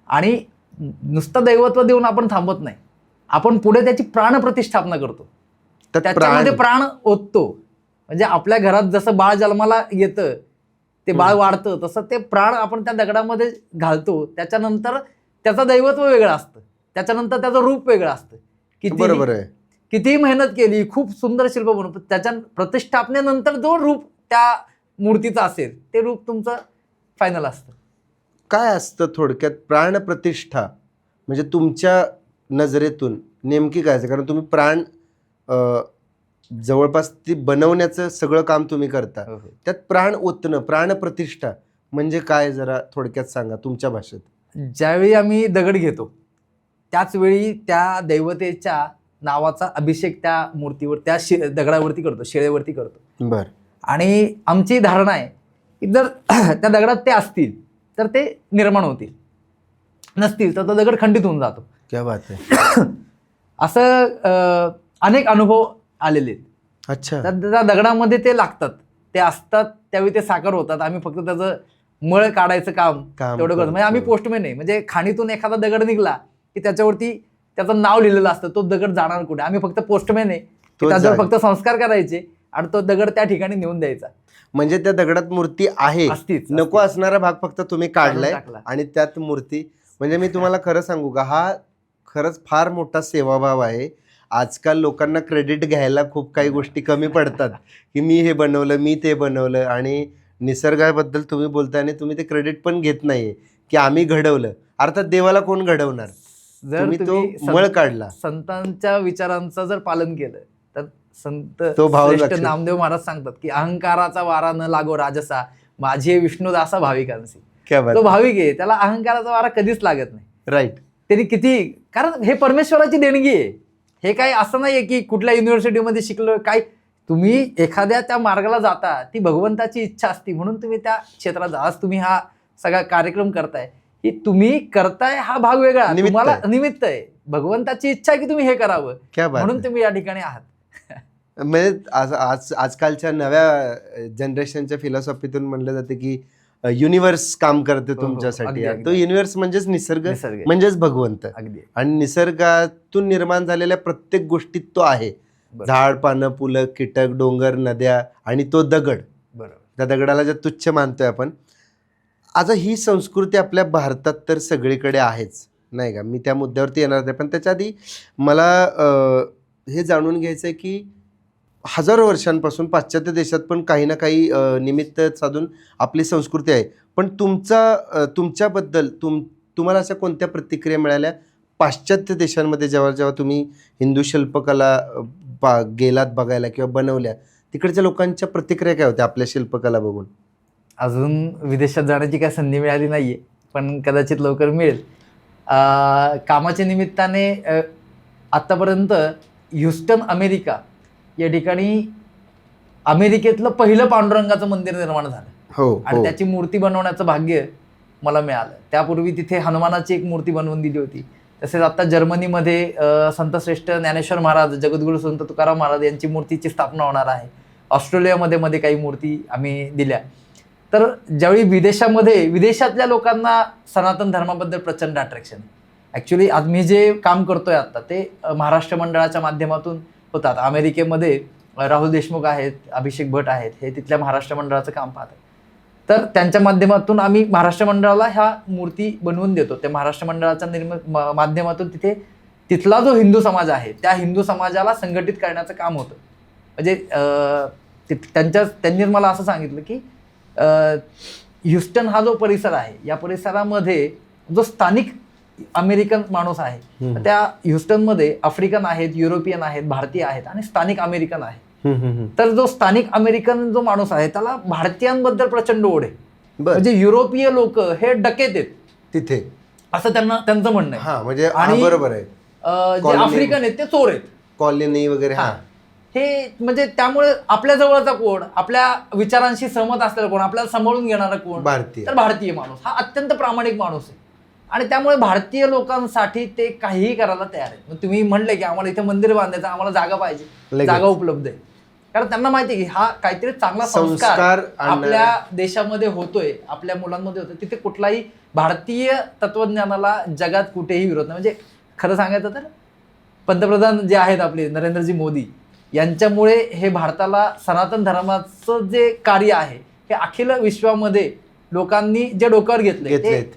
आणि नुसतं दैवत्व देऊन आपण थांबत नाही, आपण पुढे त्याची प्राणप्रतिष्ठापना करतो, त्याच्यामध्ये प्राण ओततो. म्हणजे आपल्या घरात जसं बाळ जन्माला येतं, ते बाळ वाढतं, तसं ते प्राण आपण त्या दगडामध्ये घालतो. त्याच्यानंतर त्याचं दैवत्व वेगळं असतं, त्याच्यानंतर त्याचं रूप वेगळं असतं. बरोबर आहे. कितीही मेहनत केली, खूप सुंदर शिल्प बनवतो, त्याच्या प्रतिष्ठापनेनंतर जो रूप त्या मूर्तीचा असेल ते रूप तुमचं फायनल असतं. काय असतं थोडक्यात प्राणप्रतिष्ठा म्हणजे तुमच्या नजरेतून नेमकी काय असते? कारण तुम्ही प्राण जवळपास ती बनवण्याचं सगळं काम तुम्ही करता, त्यात प्राण ओतणं, प्राणप्रतिष्ठा म्हणजे काय, जरा थोडक्यात सांगा तुमच्या भाषेत. ज्यावेळी आम्ही दगड घेतो त्याच वेळी त्या दैवतेच्या नावाचा अभिषेक त्या मूर्तीवर, त्या दगडावरती करतो, शिळेवरती करतो. बर. आणि आमची धारणा आहे की जर त्या दगडात ते असतील तर ते निर्माण होतील, नसतील तर तो दगड खंडित होऊन जातो. क्या बात आहे. असं अनेक अनुभव आलेले आहेत. अच्छा. त्या दगडामध्ये ते लागतात, ते असतात, त्यावेळी ते साकार होतात. आम्ही फक्त त्याचं मळ काढायचं काम तेवढं करतो. म्हणजे आम्ही पोस्टमॅन आहे, म्हणजे खाणीतून एखादा दगड निघला की त्याच्यावरती त्याचं नाव लिहिलेलं असतं, तो दगड जाणार कुठे. आम्ही फक्त पोस्टमॅन आहे, त्याच्यावर फक्त संस्कार करायचे आणि तो दगड त्या ठिकाणी नेऊन द्यायचा. म्हणजे त्या दगडात मूर्ती आहे, नको असणारा भाग फक्त तुम्ही काढलाय आणि त्यात मूर्ती. म्हणजे मी तुम्हाला खरं सांगू का, हा खरंच फार मोठा सेवाभाव आहे. आजकाल लोकांना क्रेडिट घ्यायला खूप काही गोष्टी कमी पडतात की मी हे बनवलं, मी ते बनवलं, आणि निसर्गाबद्दल तुम्ही बोलताय आणि तुम्ही ते क्रेडिट पण घेत नाहीये की आम्ही घडवलं. अर्थात देवाला कोण घडवणार, जर तो मळ काढला. संतांच्या विचारांचं जर पालन केलं तर संत तो भाव नामदेव महाराज सांगतात की अहंकाराचा वारा न लागो राजसा, माझे विष्णुदासा भाविकांशी. तो भाविक आहे, त्याला अहंकाराचा वारा कधीच लागत नाही. राईट. तरी किती, कारण हे परमेश्वराची देणगी आहे. हे काही असं नाहीये की कुठल्या युनिव्हर्सिटीमध्ये शिकलो काय. तुम्ही एखाद्या त्या मार्गाला जाता, ती भगवंताची इच्छा असती म्हणून तुम्ही त्या क्षेत्रात जा. आज तुम्ही हा सगळा कार्यक्रम करताय, ही तुम्ही करताय हा भाग वेगळा, तुम्हाला निमित्त आहे. भगवंताची इच्छा आहे की तुम्ही हे करावं, म्हणून तुम्ही या ठिकाणी आहात. म्हणजे आजकालच्या नव्या जनरेशनच्या फिलॉसॉफीतून म्हणलं जाते की युनिव्हर्स काम करते हो, तुमच्यासाठी अगदी, यार. अगदी. तो युनिव्हर्स म्हणजेच निसर्ग, निसर्ग. म्हणजेच भगवंत. अगदी आणि निसर्गातून निर्माण झालेल्या प्रत्येक गोष्टीत तो आहे. बरोबर. झाड, पानं, फुलं, कीटक, डोंगर, नद्या आणि तो दगड. बरोबर. त्या दगडाला जे तुच्छ मानतोय आपण. आता ही संस्कृती आपल्या भारतात तर सगळीकडे आहेच, नाही का? मी त्या मुद्द्यावरती येणार नाही. पण त्याच्या आधी मला हे जाणून घ्यायचं आहे की हजारो वर्षांपासून पाश्चात्य देशात पण काही ना काही निमित्त साधून आपली संस्कृती आहे. पण तुमच्याबद्दल तुम्हाला अशा कोणत्या प्रतिक्रिया मिळाल्या पाश्चात्य देशांमध्ये, जेव्हा जेव्हा तुम्ही हिंदू शिल्पकला गेलात बघायला किंवा बनवल्या, तिकडच्या लोकांच्या प्रतिक्रिया काय होत्या आपल्या शिल्पकला बघून? अजून विदेशात जाण्याची काही संधी मिळाली नाहीये, पण कदाचित लवकर मिळेल. कामाच्या निमित्ताने आत्तापर्यंत ह्युस्टन अमेरिका या ठिकाणी अमेरिकेतलं पहिलं पांडुरंगाचं मंदिर निर्माण झालं हो, आणि हो. त्याची मूर्ती बनवण्याचं भाग्य मला मिळालं. त्यापूर्वी तिथे हनुमानाची एक मूर्ती बनवून दिली होती. तसेच आता जर्मनीमध्ये संतश्रेष्ठ ज्ञानेश्वर महाराज, जगद्गुरू संत तुकाराम महाराज यांची मूर्तीची स्थापना होणार आहे. ऑस्ट्रेलियामध्ये काही मूर्ती आम्ही दिल्या. तर ज्यावेळी विदेशातल्या लोकांना सनातन धर्माबद्दल प्रचंड अट्रॅक्शन आहे. ॲक्च्युली आज मी जे काम करतोय आता ते महाराष्ट्र मंडळाच्या माध्यमातून होतात. अमेरिकेमध्ये राहुल देशमुख आहेत, अभिषेक भट आहेत, हे तिथल्या महाराष्ट्र मंडळाचं काम पाहतात. तर त्यांच्या माध्यमातून आम्ही महाराष्ट्र मंडळाला ह्या मूर्ती बनवून देतो. त्या महाराष्ट्र मंडळाच्या माध्यमातून तिथला जो हिंदू समाज आहे त्या हिंदू समाजाला संघटित करण्याचं काम होतं. म्हणजे त्यांनी मला असं सांगितलं की ह्युस्टन हा जो परिसर आहे या परिसरामध्ये जो स्थानिक अमेरिकन माणूस आहे, त्या ह्युस्टनमध्ये आफ्रिकन आहेत, युरोपियन आहेत, भारतीय आहेत आणि स्थानिक अमेरिकन आहे. तर जो स्थानिक अमेरिकन जो माणूस आहे त्याला भारतीयांबद्दल प्रचंड ओढ आहे. म्हणजे युरोपीय लोक हे डकेत आहेत तिथे, असं त्यांचं म्हणणं आहे. म्हणजे आणि बरोबर आहे. जे आफ्रिकन आहेत ते चोर आहेत, कॉलनी वगैरे. हे म्हणजे त्यामुळे आपल्या जवळचा कोण, आपल्या विचारांशी सहमत असलेला कोण, आपल्याला सांभाळून घेणारा कोण, भारतीय. तर भारतीय माणूस हा अत्यंत प्रामाणिक माणूस आहे. आणि त्यामुळे भारतीय लोकांसाठी ते काहीही करायला तयार आहेत. मग तुम्ही म्हणले की आम्हाला इथे मंदिर बांधायचं, आम्हाला जागा पाहिजे, जागा उपलब्ध आहे. कारण त्यांना माहिती आहे की हा काहीतरी चांगला संस्कार आपल्या देशामध्ये होतोय, आपल्या मुलांमध्ये होतोय. तिथे कुठलाही भारतीय तत्वज्ञानाला जगात कुठेही विरोध नाही. म्हणजे खरं सांगायचं तर पंतप्रधान जे आहेत आपले नरेंद्रजी मोदी यांच्यामुळे हे भारताला सनातन धर्माचं जे कार्य आहे हे अखिल विश्वामध्ये लोकांनी जे डोक्यावर घेतले,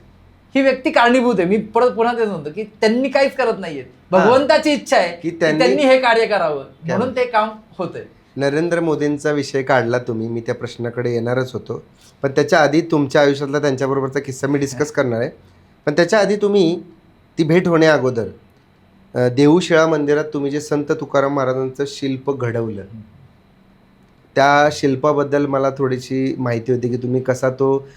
ही व्यक्ती कारणीभूत आहे. मी पुन्हा तेच म्हणतो की त्यांनी काहीच करत नाहीये. भगवंताची इच्छा आहे की त्यांनी हे कार्य करावं, म्हणून ते काम होतंय. नरेंद्र मोदींचा विषय काढला तुम्ही, मी त्या प्रश्नाकडे येणारच होतो. पण त्याच्या आधी तुमच्या आयुष्यातला त्यांच्याबरोबरचा किस्सा मी डिस्कस करणार आहे. पण त्याच्या आधी तुम्ही ती भेट होण्या अगोदर देऊशिळा मंदिरात तुम्ही जे संत तुकाराम महाराजांचं शिल्प घडवलं, त्या शिल्पाबद्दल मला थोडीशी माहिती होती की तुम्ही कसा तो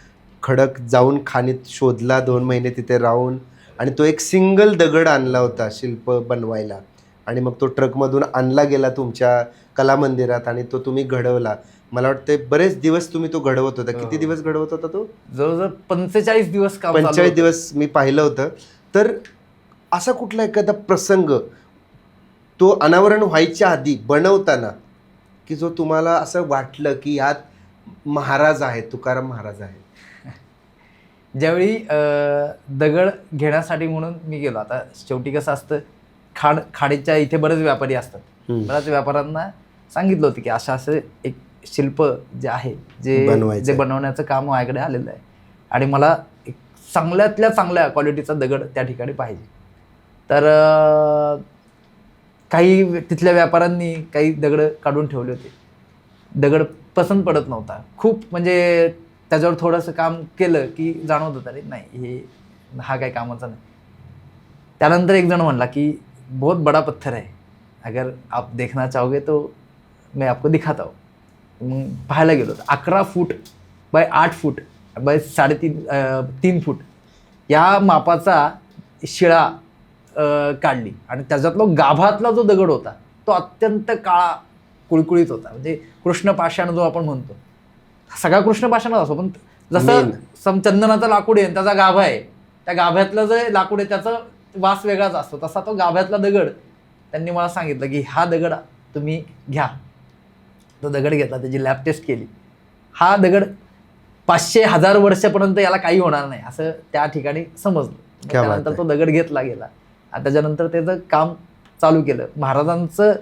खडक जाऊन खाणीत शोधला, 2 महिने तिथे राहून, आणि तो एक सिंगल दगड आणला होता शिल्प बनवायला, आणि मग तो ट्रकमधून आणला गेला तुमच्या कला मंदिरात आणि तो तुम्ही घडवला. मला वाटतं बरेच दिवस तुम्ही तो घडवत होता. किती दिवस घडवत होता तो? जवळजवळ 45 दिवस. 45 दिवस मी पाहिलं होतं. तर असा कुठला एखादा प्रसंग तो अनावरण व्हायच्या आधी बनवताना की जो तुम्हाला असं वाटलं की यात महाराज आहेत, तुकाराम महाराज आहेत? ज्यावेळी दगड घेण्यासाठी म्हणून मी गेलो. आता शेवटी कसं असतं, खाडीच्या इथे बरेच व्यापारी असतात. बऱ्याच व्यापाऱ्यांना सांगितलं होतं की असं एक शिल्प जे आहे जे बनवण्याचं काम माझ्याकडे आलेलं आहे आणि मला एक चांगल्यातल्या चांगल्या क्वालिटीचा दगड त्या ठिकाणी पाहिजे. तर काही तिथल्या व्यापाऱ्यांनी काही दगड काढून ठेवले होते. दगड पसंत पडत नव्हता खूप. म्हणजे त्याच्यावर थोडंसं काम केलं की जाणवत होतं अरे नाही, हा काही कामाचा नाही. त्यानंतर एक जण म्हणला की बहुत बड़ा पत्थर है, अगर आप देखना चाहोगे तो मैं आपको दिखाता हूँ. मग पाहायला गेलो. 11 फूट बाय 8 फूट बाय 3.5 फूट या मापाचा शिळा काढली आणि त्याच्यातला गाभातला जो दगड होता तो अत्यंत काळा कुळकुळीत होता. म्हणजे कृष्ण पाषाण जो आपण म्हणतो, सगळा कृष्ण पाषाणच असो, पण जसं चंदनाचं लाकूड आहे त्याचा गाभा आहे, त्या गाभ्यातलं जे लाकूड आहे त्याचा वास वेगळाच असतो, तसा तो गाभ्यातला दगड. त्यांनी मला सांगितलं की हा दगड तुम्ही घ्या. तो दगड घेतला, त्याची लॅब टेस्ट केली. हा दगड 500-1000 वर्षापर्यंत याला काही होणार नाही असं त्या ठिकाणी समजलं. क्या बात त्यानंतर आहे. तो दगड घेतला गेला आणि त्याच्यानंतर त्याचं काम चालू केलं. महाराजांचं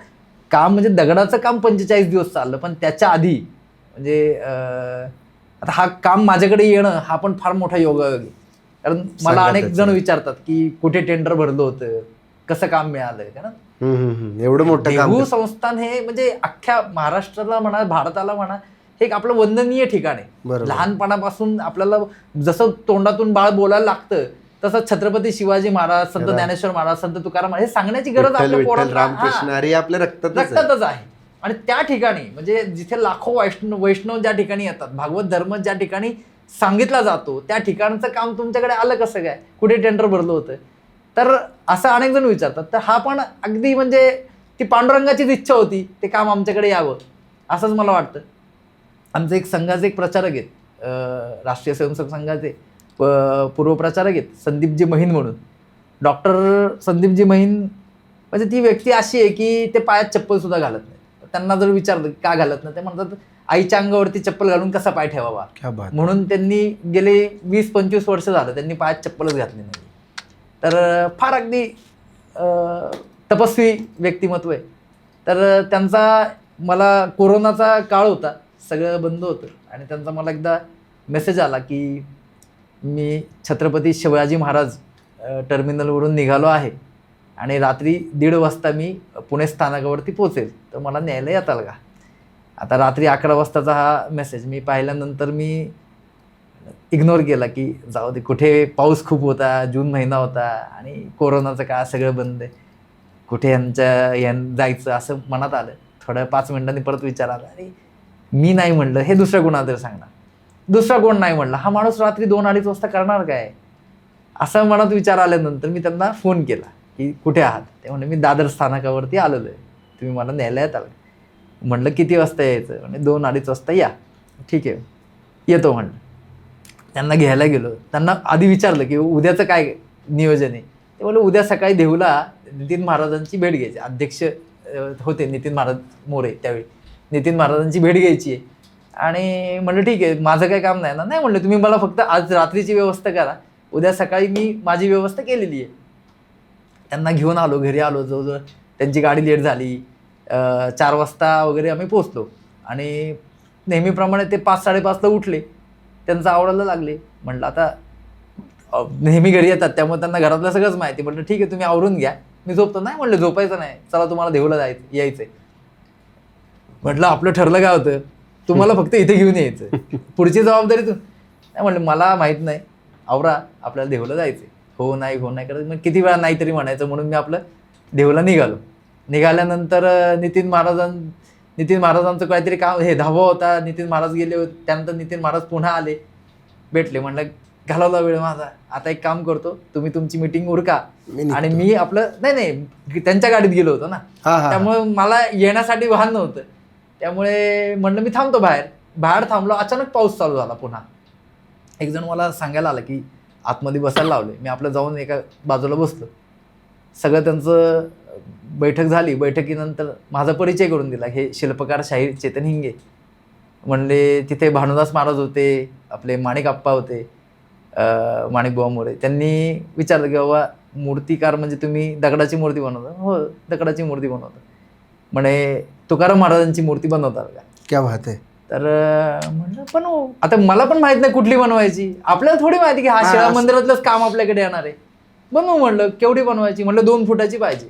काम म्हणजे दगडाचं काम 45 दिवस चाललं, पण त्याच्या आधी म्हणजे आता हा काम माझ्याकडे येणं हा पण फार मोठा योगायोग आहे. कारण मला सांगा अनेक जण त्याचं. विचारतात की कुठे टेंडर भरलं होतं, कसं काम मिळालं. कारण एवढं मोठं काम देहू संस्थान हे म्हणजे अख्ख्या महाराष्ट्राला म्हणा, भारताला म्हणा, हे एक आपलं वंदनीय ठिकाण आहे. बरोबर. लहानपणापासून आपल्याला जसं तोंडातून बाळ बोलायला लागतं तसं छत्रपती शिवाजी महाराज, संत ज्ञानेश्वर महाराज, संत तुकाराम महाराज हे सांगण्याची गरज विठ्ठल आपल्या विठ्ठल पोरांना रामकृष्ण हरी आपल्या रक्तातच आहे. रक्तातच आहे. आणि त्या ठिकाणी म्हणजे जिथे लाखो वैष्णव ज्या ठिकाणी येतात, भागवत धर्म ज्या ठिकाणी सांगितला जातो, त्या ठिकाणचं काम तुमच्याकडे आलं कसं काय, कुठे टेंडर भरलं होतं. तर असं अनेक जण विचारतात. तर हा पण अगदी म्हणजे ती पांडुरंगाचीच इच्छा होती ते काम आमच्याकडे यावं असंच मला वाटतं. आमचं एक संघाचे एक प्रचारक आहेत, राष्ट्रीय स्वयंसेवक संघाचे पूर्व प्रचारक आहेत संदीपजी महिन म्हणून. डॉक्टर संदीपजी महिन म्हणजे ती व्यक्ती अशी आहे की ते पायात चप्पल सुद्धा घालत नाही. त्यांना जर विचारलं का घालत नाही, ते म्हणतात आईच्या अंगावरती चप्पल घालून कसा पाय ठेवावा, क्या बात. म्हणून त्यांनी गेले 20-25 वर्ष झालं त्यांनी पायात चप्पलच घातली नाही. तर फार अगदी तपस्वी व्यक्तिमत्व आहे. तर त्यांचा मला कोरोनाचा काळ होता, सगळं बंद होतं आणि त्यांचा मला एकदा मेसेज आला की मी छत्रपती शिवाजी महाराज टर्मिनलवरून निघालो आहे आणि रात्री 1:30 वाजता मी पुणे स्थानकावरती पोचेल, तर मला न्यायला येताल का. आता रात्री 11 वाजताचा हा मेसेज मी पाहिल्यानंतर मी इग्नोर केला की जाऊ दे, कुठे पाऊस खूप होता, जून महिना होता आणि कोरोनाचं काय सगळं बंद आहे, कुठे जायचं असं मनात आलं. थोड्या 5 मिनिटांनी परत विचार आला, अरे मी नाही म्हणलं हे दुसऱ्या कोणाला तरी सांगणार, दुसरा कोण नाही म्हणला, हा माणूस रात्री 2-2:30 वाजता करणार काय, असं मनात विचार आल्यानंतर मी त्यांना फोन केला की कुठे आहात. ते म्हणले मी दादर स्थानकावरती आलेलो आहे, तुम्ही मला न्यायला येताल. म्हटलं किती वाजता यायचं, म्हणजे 2-2:30 वाजता या. ठीक आहे येतो म्हणलं. त्यांना घ्यायला गेलो, त्यांना आधी विचारलं की उद्याचं काय नियोजन आहे. ते म्हणलं उद्या सकाळी देहूला नितीन महाराजांची भेट घ्यायची, अध्यक्ष होते नितीन महाराज मोरे त्यावेळी, नितीन महाराजांची भेट घ्यायची आहे. आणि म्हणलं ठीक आहे, माझं काही काम नाही ना. नाही म्हणलं तुम्ही मला फक्त आज रात्रीची व्यवस्था करा, उद्या सकाळी मी माझी व्यवस्था केलेली आहे. त्यांना घेऊन आलो, घरी आलो. जवळजवळ त्यांची गाडी लेट झाली, 4 वाजता वगैरे आम्ही पोचलो आणि नेहमीप्रमाणे ते 5-5:30ला उठले, त्यांचं आवडायला लागले. म्हटलं आता नेहमी घरी येतात त्यामुळे त्यांना घरातलं सगळंच माहिती. म्हटलं ठीक आहे तुम्ही आवरून घ्या, मी झोपतो. नाही म्हणलं झोपायचं नाही, चला तुम्हाला देहूला यायचं. म्हटलं आपलं ठरलं काय होतं, तुम्हाला फक्त इथे घेऊन यायचं, पुढची जबाबदारी नाही म्हणलं मला माहीत नाही, आवरा आपल्याला देहूला जायचं. हो नाही करत मग किती वेळा नाही तरी म्हणायचं, म्हणून मी आपलं देहूला निघालो. निघाल्यानंतर नितीन महाराजांचं काहीतरी काम हे धावा होता, नितीन महाराज गेले होते. त्यानंतर नितीन महाराज पुन्हा आले, भेटले. म्हणलं घालवला वेळ माझा, आता एक काम करतो, तुम्ही तुमची मिटिंग उरका आणि मी आपलं नाही त्यांच्या गाडीत गेलो होतो ना, त्यामुळे मला येण्यासाठी वाहन नव्हतं. त्यामुळे म्हणलं मी थांबतो बाहेर थांबलो. अचानक पाऊस चालू झाला पुन्हा. एक जण मला सांगायला आलं की आतमध्ये बसायला लावले. मी आपलं जाऊन एका बाजूला बसलो. सगळं त्यांचं बैठक झाली. बैठकीनंतर माझा परिचय करून दिला, हे शिल्पकार शाहीर चेतन हिंगे. म्हणले तिथे भानुदास महाराज होते, आपले माणिक आप्पा होते, माणिकबुवा मोरे. त्यांनी विचारलं की बाबा मूर्तिकार म्हणजे तुम्ही दगडाची मूर्ती बनवता. हो दगडाची मूर्ती बनवता. म्हणे तुकाराम महाराजांची मूर्ती बनवतात का. क्या बात आहे. तर म्हणलं पण आता मला पण माहित नाही कुठली बनवायची, आपल्याला थोडी माहिती की हा शिळा मंदिरातलंच काम आपल्याकडे येणार आहे. बनवू म्हणलं. केवढी बनवायची. म्हणलं 2 फुटाची पाहिजे.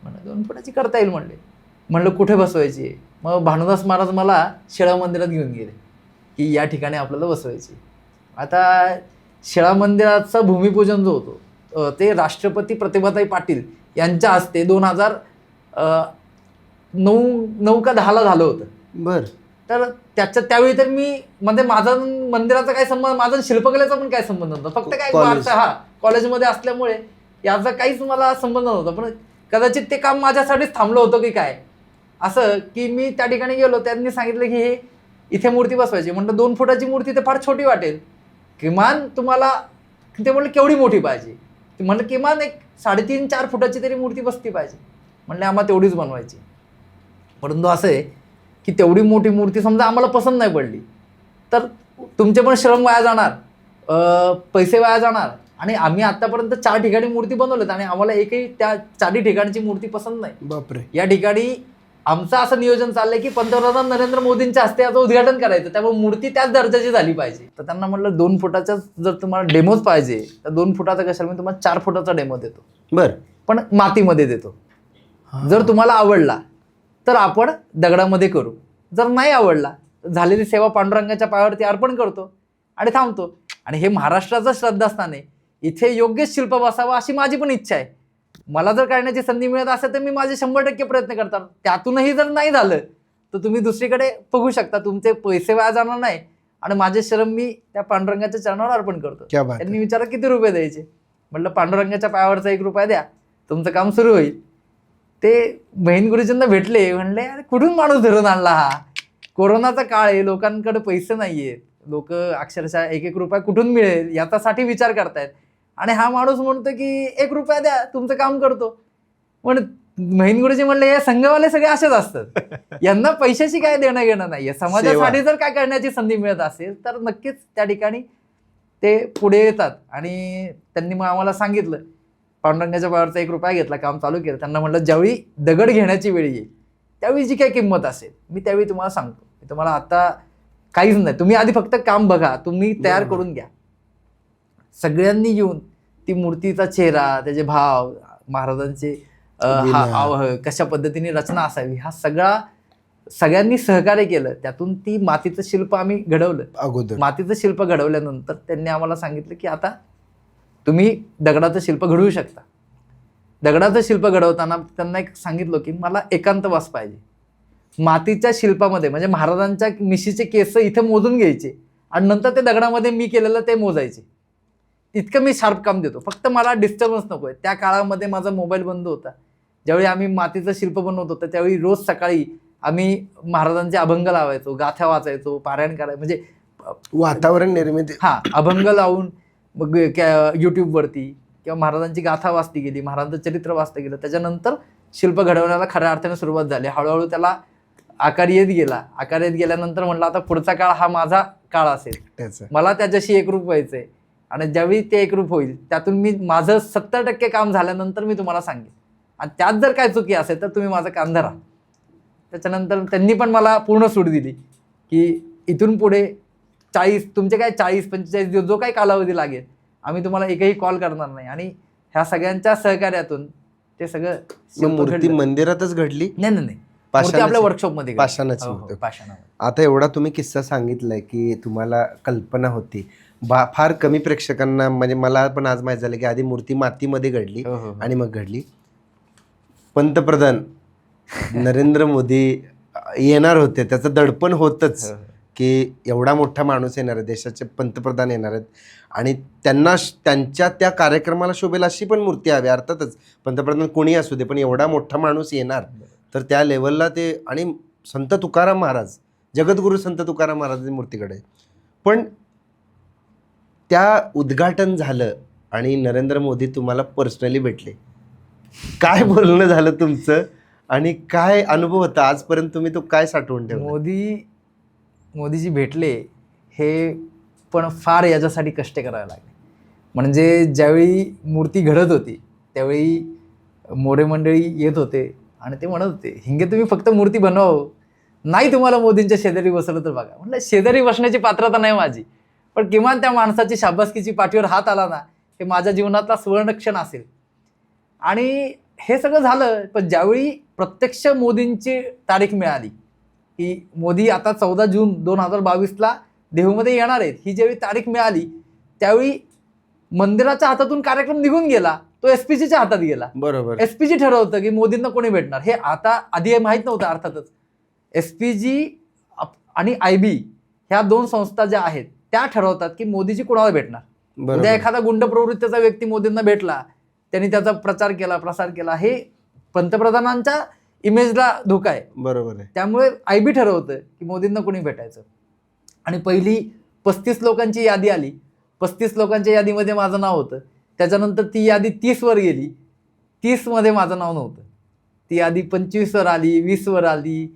म्हणलं 2 फुटाची करता येईल म्हणलं कुठे बसवायची. मग भानुदास महाराज मला शिळा मंदिरात घेऊन गेले की या ठिकाणी आपल्याला बसवायची. आता शिळा मंदिराचं भूमिपूजन जो होतो ते राष्ट्रपती प्रतिभाताई पाटील यांच्या हस्ते 2009 का 10ला झालं होतं. बर. तर त्यावेळी तर मी म्हणजे माझा मंदिराचा काय संबंध, माझा शिल्पकलेचा पण काय संबंध नव्हता. फक्त काय कॉलेजमध्ये असल्यामुळे याचा काहीच मला संबंध नव्हता. पण कदाचित ते काम माझ्यासाठीच थांबलं होतं की काय, असं की मी त्या ठिकाणी गेलो. त्यांनी सांगितलं की हे इथे मूर्ती बसवायची. म्हणलं 2 फुटाची मूर्ती तर फार छोटी वाटेल, किमान तुम्हाला ते म्हणलं केवढी मोठी पाहिजे. ते म्हणलं किमान एक 3.5-4 फुटाची तरी मूर्ती बसती पाहिजे. म्हणले आम्हाला तेवढीच बनवायची. परंतु असं आहे की तेवढी मोठी मूर्ती समजा आम्हाला पसंत नाही पडली तर तुमचे पण श्रम वाया जाणार, पैसे वाया जाणार. आणि आम्ही आतापर्यंत 4 ठिकाणी मूर्ती बनवल्यात आणि आम्हाला एकही त्या 4 ठिकाणची मूर्ती पसंत नाही. बापरे. या ठिकाणी आमचं असं नियोजन चाललंय की पंतप्रधान नरेंद्र मोदींच्या हस्ते याचं उद्घाटन करायचं, त्यामुळे मूर्ती त्याच दर्जाची झाली पाहिजे. तर त्यांना म्हटलं 2 फुटाचा जर तुम्हाला डेमोच पाहिजे तर 2 फुटाचा कशाला, मी तुम्हाला 4 फुटाचा डेमो देतो, बरं, पण मातीमध्ये देतो. जर तुम्हाला आवडला तर आपण दगडामध्ये करू, जर नाही आवडला झालेली सेवा पांडुरंगाच्या पायावरती अर्पण करतो आणि थांबतो. आणि हे महाराष्ट्राचं श्रद्धास्थान आहे, इथे योग्य शिल्प बसावं अशी माझी पण इच्छा आहे. मला जर करण्याची संधी मिळत असेल तर मी माझे 100% प्रयत्न करतात. त्यातूनही जर नाही झालं तर तुम्ही दुसरीकडे बघू शकता, तुमचे पैसे वाया जाणार नाही आणि माझे श्रम मी त्या पांडुरंगाच्या चरणावर अर्पण करतो. त्यांनी विचारलं किती रुपये द्यायचे, म्हटलं पांडुरंगाच्या पायावरचा 1 रुपया द्या, तुमचं काम सुरू होईल. ते बहीण गुरुजींना भेटले, म्हणले अरे कुठून माणूस धरून आणला हा, कोरोनाचा काळ आहे, लोकांकडे पैसे नाहीयेत, लोक अक्षरशः 1-1 रुपया कुठून मिळेल याच्यासाठी विचार करतायत आणि हा माणूस म्हणतो की 1 रुपया द्या, तुमचं काम करतो. पण बहीण गुरुजी म्हणले हे संघवाले सगळे असेच असतात, यांना पैशाची काय देणं घेणं नाहीये, समाजासाठी जर काय करण्याची संधी मिळत असेल तर नक्कीच त्या ठिकाणी ते पुढे येतात. आणि त्यांनी मग आम्हाला सांगितलं, पांडुरंगाच्या पायावरचा 1 रुपया घेतला, काम चालू केलं. त्यांना म्हटलं ज्यावेळी दगड घेण्याची वेळ येईल त्यावेळी जी काही किंमत असेल मी त्यावेळी तुम्हाला सांगतो, मी तुम्हाला आता काहीच नाही, तुम्ही आधी फक्त काम बघा, तुम्ही तयार करून घ्या. सगळ्यांनी येऊन ती मूर्तीचा चेहरा, त्याचे भाव, महाराजांचे कशा पद्धतीने रचना असावी, हा सगळ्यांनी सहकार्य केलं. त्यातून ती मातीचं शिल्प आम्ही घडवलं. अगोदर मातीचं शिल्प घडवल्यानंतर त्यांनी आम्हाला सांगितलं की आता तुम्ही दगडाचं शिल्प घडवू शकता. दगडाचं शिल्प घडवताना त्यांना एक सांगितलं की मला एकांतवास पाहिजे. मातीच्या शिल्पामध्ये म्हणजे महाराजांच्या मिशीचे केस इथे मोजून घ्यायचे आणि नंतर ते दगडामध्ये मी केलेलं ते मोजायचे. इतकं मी शार्प काम देतो, फक्त मला डिस्टर्बन्स नको आहे. त्या काळामध्ये माझा मोबाईल बंद होता. ज्यावेळी आम्ही मातीचं शिल्प बनवत होतो त्यावेळी रोज सकाळी आम्ही महाराजांचे अभंग लावायचो, गाथ्या वाचायचो, पारायण करायचो, म्हणजे वातावरण निर्मिती. अभंग लावून मग यूट्यूबवरती किंवा महाराजांची गाथा वाचली गेली, महाराजांचं चरित्र वाचलं गेलं. त्याच्यानंतर शिल्प घडवण्याला खऱ्या अर्थाने सुरुवात झाली. हळूहळू त्याला आकार येत गेला. आकार येत गेल्यानंतर म्हटलं आता पुढचा काळ हा माझा काळ असेल, मला त्याच्याशी एकरूप व्हायचंय. आणि ज्यावेळी ते एकरूप होईल त्यातून मी माझं 70% काम झाल्यानंतर मी तुम्हाला सांगेन, आणि त्यात जर काय चुकी असेल तर तुम्ही माझं काम धरा. त्याच्यानंतर त्यांनी पण मला पूर्ण सूट दिली की इथून पुढे 40 तुमचे काय 40-45 दिवस जो काही कालावधी लागेल आम्ही तुम्हाला एकही कॉल करणार नाही. आणि ह्या सगळ्यांच्या सहकार्यातून ते सगळं मूर्ती मंदिरातच घडली? नाही, आपल्या वर्कशॉपमध्ये पाषाणाची. आता एवढा तुम्ही किस्सा सांगितलाय की तुम्हाला कल्पना होती, फार कमी प्रेक्षकांना, म्हणजे मला पण आज माहित झालं की आधी मूर्ती मातीमध्ये घडली आणि मग घडली. पंतप्रधान नरेंद्र मोदी येणार होते, त्याचं दडपण होतच की एवढा मोठा माणूस येणार आहे, देशाचे पंतप्रधान येणार आहेत आणि त्यांना त्यांच्या त्या कार्यक्रमाला शोभेल अशी पण मूर्ती हवी. अर्थातच पंतप्रधान कोणी असू दे, पण एवढा मोठा माणूस येणार तर त्या लेवलला ते. आणि संत तुकाराम महाराज, जगद्गुरू संत तुकाराम महाराजांची मूर्तीकडे. पण त्या उद्घाटन झालं आणि नरेंद्र मोदी तुम्हाला पर्सनली भेटले, काय बोलणं झालं तुमचं आणि काय अनुभव होता आजपर्यंत, तुम्ही तो काय साठवून ठेवला? मोदीजी भेटले हे पण फार याच्यासाठी कष्ट करावे लागले. म्हणजे ज्यावेळी मूर्ती घडत होती त्यावेळी मोरे मंडळी येत होते आणि ते म्हणत होते, हिंगे तुम्ही फक्त मूर्ती बनवावं, नाही तुम्हाला मोदींच्या शेजारी बसवलं तर बघा. म्हटलं शेजारी बसण्याची पात्रता नाही माझी, पण किमान त्या माणसाची शाबासकीची पाठीवर हात आला ना, हे माझ्या जीवनातला सुवर्णक्षण असेल. आणि हे सगळं झालं, पण ज्यावेळी प्रत्यक्ष मोदींची तारीख मिळाली की मोदी आता 14 जून 2022ला देहूमध्ये येणार आहेत, ही ज्यावेळी तारीख मिळाली त्यावेळी मंदिराच्या हातातून कार्यक्रम निघून गेला, तो एसपीजीच्या हातात गेला. बरोबर. एसपीजी ठरवतं की मोदींना कोणी भेटणार, हे आता आधी माहीत नव्हतं. अर्थातच एसपीजी आणि IB ह्या 2 संस्था ज्या आहेत त्या ठरवतात की मोदीजी कोणाला भेटणार. उद्या एखादा गुंड प्रवृत्तीचा व्यक्ती मोदींना भेटला, त्यांनी त्याचा प्रचार केला, प्रसार केला, हे पंतप्रधानांच्या इमेजला धोका आहे. बरोबर आहे. त्यामुळे IB ठरवतं की मोदींना कोणी भेटायचं. आणि पहिली 35 लोकांची यादी आली, 35 लोकांच्या यादीमध्ये माझं नाव होतं. त्याच्यानंतर ती यादी 30 वर गेली, 30 मध्ये माझं नाव नव्हतं. ती यादी 25 वर आली, 20 वर आली,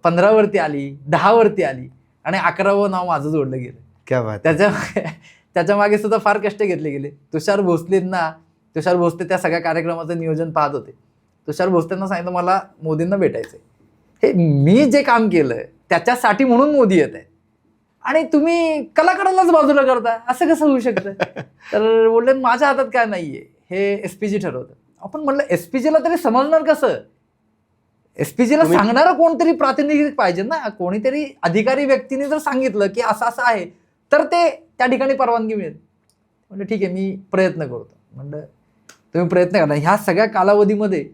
15 वरती आली, 10 वरती आली आणि 11वं नाव माझं जोडलं गेलं. क्या बात. त्याच्या मागे सुद्धा फार कष्ट घेतले गेले. तुषार भोसले त्या सगळ्या कार्यक्रमाचं नियोजन पाहत होते. तुषार भोसलेंना सांगितलं मला मोदींना भेटायचंय. हे मी जे काम केलं त्याच्यासाठी म्हणून मोदी येत आहे आणि तुम्ही कलाकारांनाच बाजूला करता, असं कसं होऊ शकतं? तर बोलले माझ्या हातात काय नाहीये, हे एसपीजी ठरवतं. आपण म्हणलं एसपीजीला तरी समजणार कसं? एसपीजीला सांगणारं कोणतरी प्रातिनिधिक पाहिजे ना. कोणीतरी अधिकारी व्यक्तीने जर सांगितलं की असं असं आहे तर ते त्या ठिकाणी परवानगी मिळेल. म्हणलं ठीक आहे, मी प्रयत्न करतो. म्हणलं तुम्ही प्रयत्न करा. ह्या सगळ्या कालावधीमध्ये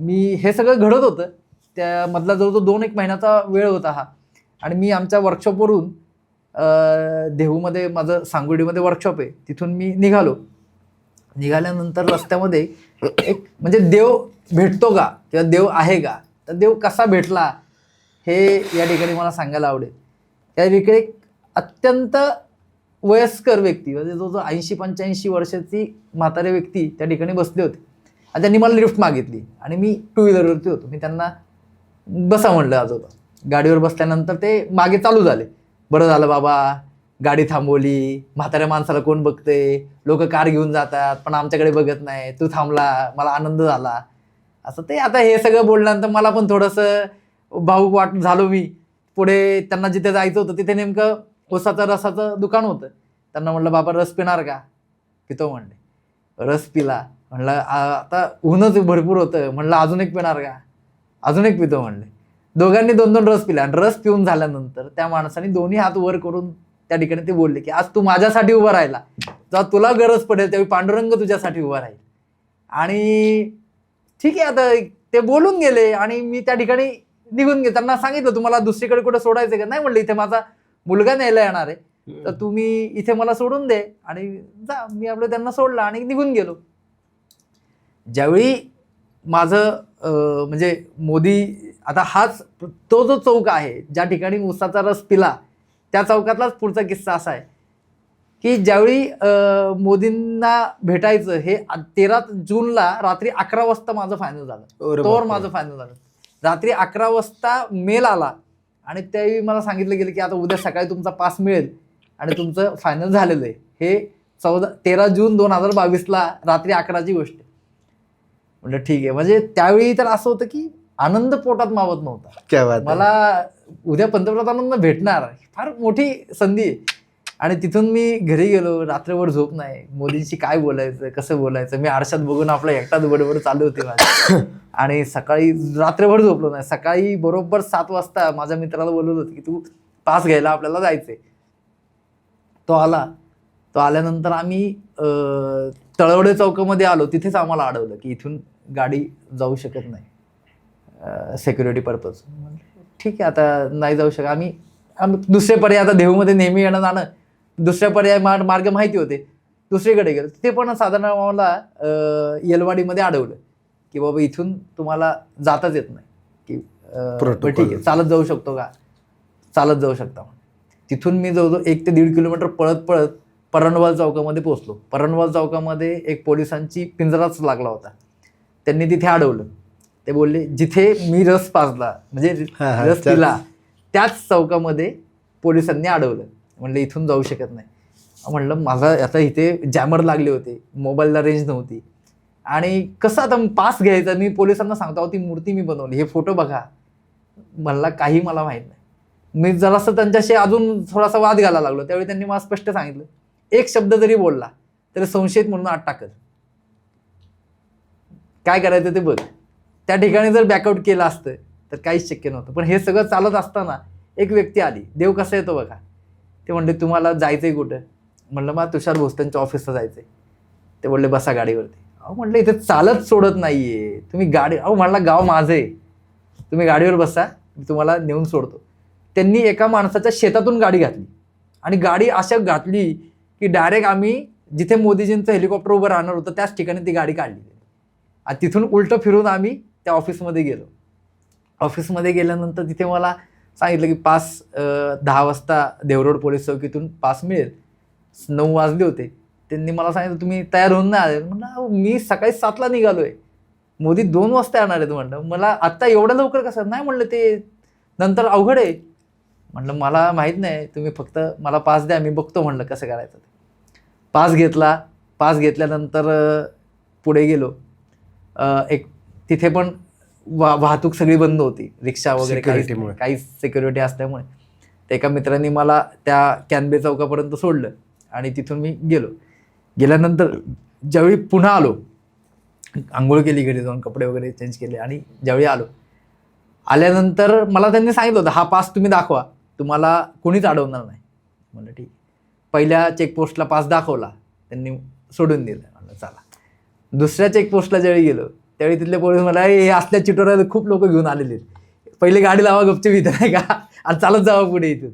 मी हे सगळं घडत होतं. त्यामधला जवळजवळ 2-1 महिन्याचा वेळ होता हा. आणि मी आमच्या वर्कशॉपवरून देहूमध्ये माझं सांगोडीमध्ये वर्कशॉप आहे, तिथून मी निघाल्यानंतर रस्त्यामध्ये एक म्हणजे देव भेटतो का किंवा देव आहे का, तर देव कसा भेटला हे या ठिकाणी मला सांगायला आवडेल. त्या ठिकाणी एक अत्यंत वयस्कर व्यक्ती म्हणजे जो 80-85 वर्षाची म्हातारे व्यक्ती त्या ठिकाणी बसले होते आणि त्यांनी मला लिफ्ट मागितली आणि मी 2 व्हीलरवरती होतो. मी त्यांना बसा म्हणलं आजोबा. गाडीवर बसल्यानंतर ते मागे चालू झाले. बरं झालं बाबा गाडी थांबवली, म्हाताऱ्या माणसाला कोण बघते, लोक कार घेऊन जातात पण आमच्याकडे बघत नाही, तू थांबला, मला आनंद झाला. असं ते आता हे सगळं बोलल्यानंतर मला पण थोडंसं भावूक झालो. मी पुढे त्यांना जिथे जायचं होतं तिथे नेमकं ऊसाचं रसाचं दुकान होतं. त्यांना म्हटलं बाबा रस पिणार का? पितो म्हणले. रस पिला. म्हणलं आता ऊनच भरपूर होतं. म्हणलं अजून एक पिणार का? अजून एक पितो म्हणले. दोघांनी 2-2 रस पिला आणि रस पिऊन झाल्यानंतर त्या माणसाने दोन्ही हात वर करून त्या ठिकाणी ते बोलले की आज तू माझ्यासाठी उभा राहिला, जेव्हा तुला गरज पडेल त्यावेळी पांडुरंग तुझ्यासाठी उभा राहील. आणि ठीक आहे आता ते बोलून गेले आणि मी त्या ठिकाणी निघून गेले. त्यांना सांगितलं तुम्हाला दुसरीकडे कुठे सोडायचं का? नाही म्हणलं इथे माझा मुलगा न्यायला येणार आहे, तर तुम्ही इथे मला सोडून दे आणि जा. मी आपलं त्यांना सोडलं आणि निघून गेलो. ज्यावेळी माझं म्हणजे मोदी आता हाच तो जो चौक आहे ज्या ठिकाणी ऊसाचा रस पिला त्या चौकातलाच पुढचा किस्सा असा आहे की ज्यावेळी मोदींना भेटायचं हे 13 जूनला रात्री 11 वाजता माझं फायनल झालं. तोवर माझं फायनल झालं. रात्री 11 वाजता मेल आला आणि त्यावेळी मला सांगितलं गेलं की आता उद्या सकाळी तुमचा पास मिळेल आणि तुमचं फायनल झालेलं आहे. हे 13 जून 2022ला रात्री 11ची गोष्ट. म्हणजे ठीक आहे. म्हणजे त्यावेळी तर असं होतं की आनंद पोटात मावत नव्हता. मला उद्या पंतप्रधानांना भेटणार फार मोठी संधी आहे. आणि तिथून मी घरी गेलो. रात्रभर झोप नाही. मोदींशी काय बोलायचं, कसं बोलायचं, मी आरशात बघून आपला एकटाच बडबड चालू होती माझी. आणि सकाळी रात्रभर झोपलो नाही. सकाळी बरोबर 7 वाजता माझ्या मित्राला बोलवलं होतं की तू पास घ्यायला आपल्याला जायचंय. तो आला. तो आल्यानंतर आम्ही तळवडे चौकामध्ये आलो. तिथेच आम्हाला अडवलं की इथून गाडी जाऊ शकत नाही सिक्युरिटी पर्पज. ठीक आहे आता नाही जाऊ शकत. आम्ही दुसरे पर्याय आता देहूमध्ये नेहमी येणं जाणं दुसऱ्या पर्याय मार्ग माहिती होते. दुसरीकडे गेलो. तिथे पण साधारण आम्हाला येलवाडीमध्ये अडवलं की बाबा इथून तुम्हाला जाताच येत नाही की ठीक आहे चालत जाऊ शकतो का? चालत जाऊ शकता. तिथून मी जवळजवळ 1 ते 1.5 किलोमीटर पळत परणवाल चौकामध्ये पोहोचलो. परणवाल चौकामध्ये एक पोलिसांची पिंजराच लागला होता. त्यांनी तिथे अडवलं. ते बोलले जिथे मी रस पाजला म्हणजे रस पिला त्याच चौकामध्ये पोलिसांनी अडवलं. म्हणलं इथून जाऊ शकत नाही. म्हणलं माझा आता इथे जॅमर लागले होते, मोबाईलला रेंज नव्हती आणि कसं आता पास घ्यायचा. मी पोलिसांना सांगतो ती मूर्ती मी बनवली, हे फोटो बघा. मला काही मला माहीत नाही. मी जरासं त्यांच्याशी अजून थोडासा वाद घालायला लागलो. त्यावेळी त्यांनी मला स्पष्ट सांगितलं एक शब्द जरी बोलला तरी संशयित म्हणून आत टाकल. काय करायचं ते बघ. त्या ठिकाणी जर बॅकआउट केलं असतं तर काहीच शक्य नव्हतं. पण हे सगळं चालत असताना एक व्यक्ती आली. देव कसा येतो बघा. ते म्हणले तुम्हाला जायचंय कुठं? म्हणलं मला तुषार भोसलेंच्या ऑफिसला जायचंय. ते बोलले बसा गाडीवरती. अहो म्हणलं इथे चालत सोडत नाहीये तुम्ही गाडी. अहो म्हणला गाव माझं आहे, तुम्ही गाडीवर बसा, मी तुम्हाला नेऊन सोडतो. त्यांनी एका माणसाच्या शेतातून गाडी घातली आणि गाडी अशा घातली की डायरेक्ट आम्ही जिथे मोदीजींचं हेलिकॉप्टर उभं राहणार होतं त्याच ठिकाणी ती गाडी काढली आणि तिथून उलटं फिरून आम्ही त्या ऑफिसमध्ये गेलो. ऑफिसमध्ये गेल्यानंतर तिथे मला सांगितलं की पास 10 वाजता देवरोड पोलीस चौकीतून पास मिळेल. 9 वाजले होते. त्यांनी मला सांगितलं तुम्ही तयार होऊन नाही आले. म्हणलं मी सकाळी 7ला निघालोय, मोदी 2 वाजता येणार आहेत. म्हणलं मला आत्ता एवढं लवकर कसं? नाही म्हणलं ते नंतर अवघड आहे. म्हटलं मला माहीत नाही, तुम्ही फक्त मला पास द्या, मी बघतो म्हणलं कसं करायचं ते. पास घेतला. पास घेतल्यानंतर पुढे गेलो. एक तिथे पण वाहतूक सगळी बंद होती, रिक्षा वगैरे Securityमुळे. काही सिक्युरिटी असल्यामुळे. तर एका मित्रांनी मला त्या कॅनबे चौकापर्यंत सोडलं आणि तिथून मी गेलो. गेल्यानंतर ज्यावेळी पुन्हा आलो, आंघोळ केली, घरी जाऊन कपडे वगैरे चेंज केले आणि ज्यावेळी आल्यानंतर मला त्यांनी सांगितलं होतं, हा पास तुम्ही दाखवा, तुम्हाला कोणीच अडवणार नाही. म्हणलं ठीक. पहिल्या चेकपोस्टला पास दाखवला, त्यांनी सोडून दिलं. म्हणलं चला. दुसऱ्या चेकपोस्टला ज्यावेळी गेलो त्यावेळी तिथले पोलीस मला हे असल्या चिटोऱ्या खूप लोक घेऊन आलेले, पहिले गाडी लावा गपचूप इथं नाही का, आणि चालत जावं पुढे इथून.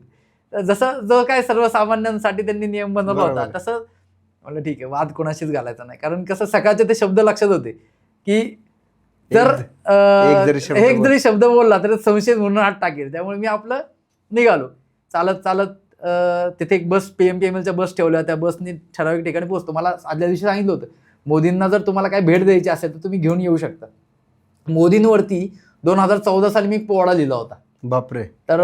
तर जसं जो काय सर्वसामान्यांसाठी त्यांनी नियम बनवला होता तसं म्हणलं ठीक आहे, वाद कोणाशीच घालायचा नाही. कारण कसं सकाळचे ते शब्द लक्षात होते की जर एक जरी शब्द बोलला तर संशय म्हणून हात टाकेल. त्यामुळे मी आपलं निघालो चालत चालत. तिथे एक बस PMPMLच्या बस ठेवल्या, त्या बसनी ठराविक ठिकाणी पोहोचतो. मला आदल्या दिवशी सांगितलं होतं, मोदींना जर तुम्हाला काय भेट द्यायची असेल तर तुम्ही घेऊन येऊ शकता. मोदींवरती 2014 साली मी पोवाडा लिहिला होता. बापरे. तर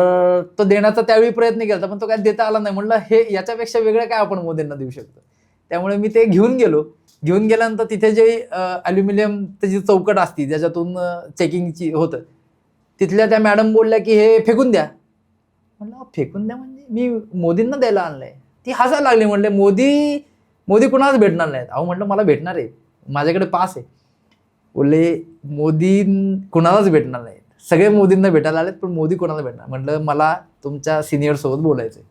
तो देण्याचा त्यावेळी प्रयत्न केला, पण तो काय देता आला नाही. म्हणलं हे याच्यापेक्षा वेगळं काय आपण मोदींना देऊ शकतो. त्यामुळे मी ते घेऊन गेलो. घेऊन गेल्यानंतर तिथे जे ॲल्युमिनियम जी चौकट असती ज्याच्यातून चेकिंगची होतं, तिथल्या त्या मॅडम बोलल्या की हे फेकून द्या. म्हणलं फेकून द्या म्हणजे मी मोदींना द्यायला आणलंय. ती हसायला लागली. म्हणले मोदी कुणालाच भेटणार नाहीत. अहो म्हटलं मला भेटणार आहे, माझ्याकडे पास आहे. बोलले मोदी कुणालाच भेटणार नाहीत, सगळे मोदींना भेटायला आलेत पण मोदी कोणाला भेटणार. म्हटलं मला तुमच्या सिनियरसोबत बोलायचं आहे.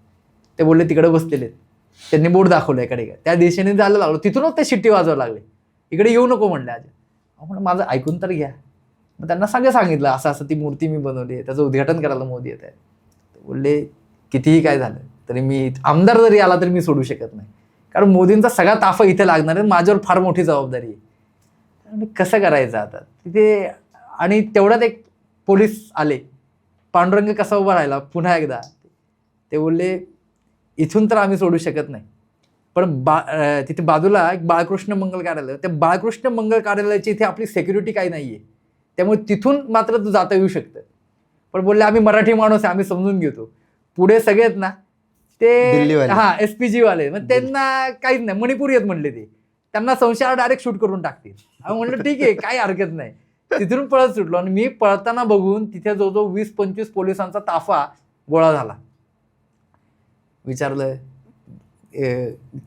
ते बोलले तिकडे बसलेले. त्यांनी बोर्ड दाखवलं इकडे, त्या दिशेने जायला लागलो. तिथूनच ते शिट्टी वाजवायला लागले, इकडे येऊ नको म्हणले. आज म्हणलं माझं ऐकून तर घ्या. मग त्यांना सांगितलं असं असं ती मूर्ती मी बनवली आहे, त्याचं उद्घाटन करायला मोदी येत आहे. बोलले कितीही काय झालं तरी मी आमदार जरी आला तरी मी सोडू शकत नाही, कारण मोदींचा सगळा ताफा इथे लागणार आहे, माझ्यावर फार मोठी जबाबदारी आहे. मी कसं करायचं आता तिथे. आणि तेवढ्यात एक पोलीस आले. पांडुरंग कसा उभा राहिला पुन्हा एकदा. ते बोलले इथून तर आम्ही सोडू शकत नाही, पण तिथे बाजूला एक बाळकृष्ण मंगल कार्यालय, त्या बाळकृष्ण मंगल कार्यालयाची इथे आपली सिक्युरिटी काही नाही आहे, त्यामुळे तिथून मात्र जाता येऊ शकतं. पण बोलले आम्ही मराठी माणूस आहे, आम्ही समजून घेतो. पुढे सगळेत ना ते SPG वाले, मग त्यांना काहीच नाही, मणिपुरी आहेत म्हणले. ते त्यांना संशयावर डायरेक्ट शूट करून टाकतील. म्हणलं ठीक आहे, काही हरकत नाही. तिथून पळत सुटलो आणि मी पळताना बघून तिथे जवळजवळ 20-25 पोलिसांचा ताफा गोळा झाला. विचारलं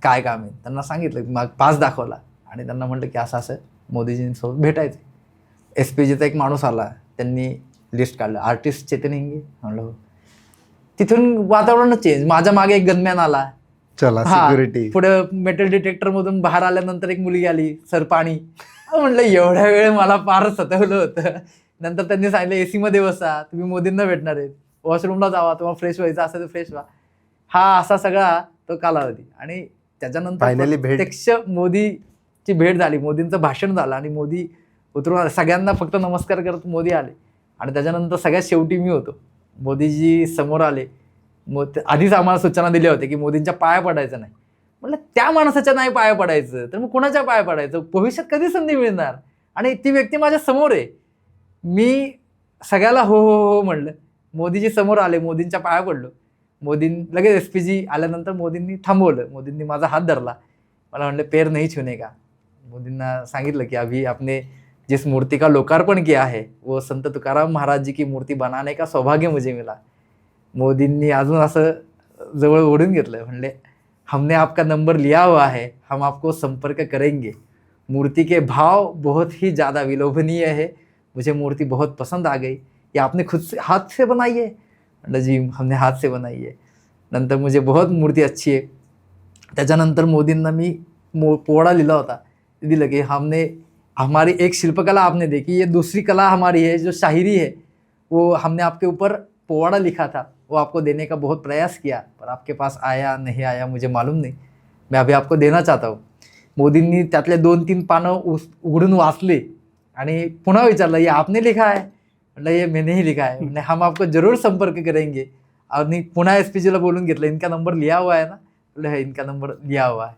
काय काम आहे, त्यांना सांगितलं, मग पास दाखवला आणि त्यांना म्हटलं की असं असं मोदीजींसोबत भेटायचं. SPGचा एक माणूस आला, त्यांनी लिस्ट काढलं, आर्टिस्ट चेतन हिंगे. म्हणलं तिथून वातावरण चेंज. माझ्या मागे एक गनमॅन आला. चला सिक्युरिटी. पुढे मेटल डिटेक्टर मधून बाहेर आल्यानंतर एक मुलगी आली, सर पाणी. म्हणलं एवढ्या वेळ मला फार सतवलं होतं. नंतर त्यांनी सांगितलं AC मध्ये बसा, तुम्ही मोदींना भेटणार आहेत, वॉशरूमला जावा, तुम्हाला फ्रेश व्हायचं असेल तर फ्रेश व्हा. हा असा सगळा तो कालावधी. आणि त्याच्यानंतर प्रत्यक्ष मोदीची भेट झाली, मोदींचं भाषण झालं आणि मोदी उतरून सगळ्यांना फक्त नमस्कार करत मोदी आले. आणि त्याच्यानंतर सगळ्यात शेवटी मी होतो. मोदीजी समोर आले. आधीच आम्हाला सूचना दिल्या होत्या की मोदींच्या पाया पडायचं नाही. म्हटलं त्या माणसाच्या नाही पाया पडायचं तर मग कोणाच्या पाया पडायचं, भविष्यात कधी संधी मिळणार, आणि ती व्यक्ती माझ्या समोर आहे. मी सगळ्याला हो हो हो म्हणलं. मोदीजी समोर आले, मोदींच्या पाया पडलो. लगेच SPG आल्यानंतर मोदींनी थांबवलं. मोदींनी माझा हात धरला. मला म्हणलं पैर नहीं छूने का. मोदींना सांगितलं की अभी आपने जिस मूर्ति का लोकार्पण किया है वो संत तुकाराम महाराज जी की मूर्ति बनाने का सौभाग्य मुझे मिला. मोदींनी अजून असं जवळ ओढून घेतलं. म्हणले हमने आपका नंबर लिया हुआ है, हम आपको संपर्क करेंगे. मूर्ति के भाव बहुत ही ज़्यादा विलोभनीय है, मुझे मूर्ति बहुत पसंद आ गई. ये आपने खुद से हाथ से बनाई है. मतलब जी हमने हाथ से बनाई है. नंतर मुझे बहुत मूर्ति अच्छी है. त्याच्यानंतर मोदींना मी पोवाडा लिहिला होता, दिलं की हमारी एक शिल्पकला आपने देखी, ये दूसरी कला हमारी है जो शायरी है, वो हमने आपके ऊपर पोवाड़ा लिखा था, वो आपको देने का बहुत प्रयास किया, पर आपके पास आया नहीं आया मुझे मालूम नहीं, मैं अभी आपको देना चाहता हूँ. मोदींनी त्यातले 2-3 पानं उघडून वाचले आणि पुन्हा विचारलं ये आपने लिखा है. म्हटलं ये मैंने ही लिखा है. म्हणजे हम आपको जरूर संपर्क करेंगे. आणि पुन्हा SPGला बोलून घेतलं, इनका नंबर लिया हुआ है ना. म्हटलं है इनका नंबर लिया हुआ है.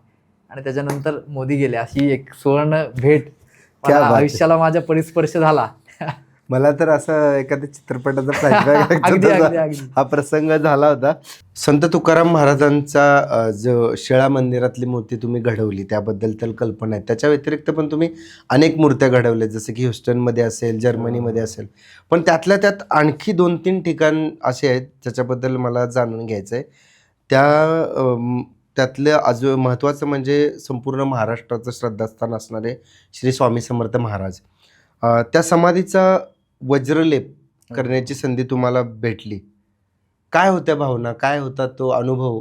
आणि त्याच्यानंतर मोदी गेले. अशी एक सुवर्ण भेट आयुष्याला माझ्या परिस्पर्श झाला. मला तर असं एखाद्या चित्रपटाचा अगदी अगदी फ्लॅशबॅक अगदी. हा प्रसंग झाला होता. संत तुकाराम महाराजांचा जो शिळा मंदिरातली मूर्ती तुम्ही घडवली त्याबद्दल तर कल्पना आहे. त्याच्या व्यतिरिक्त पण तुम्ही अनेक मूर्त्या घडवल्या, जसं की ह्युस्टनमध्ये असेल, जर्मनीमध्ये असेल. पण त्यातल्या त्यात आणखी 2-3 ठिकाण असे आहेत ज्याच्याबद्दल मला जाणून घ्यायचं आहे. त्यातलं अजून महत्त्वाचं म्हणजे संपूर्ण महाराष्ट्राचं श्रद्धास्थान असणारे श्री स्वामी समर्थ महाराज. त्या समाधीचा वज्रलेप करण्याची संधी तुम्हाला भेटली. काय होत्या भावना, काय होता तो अनुभव?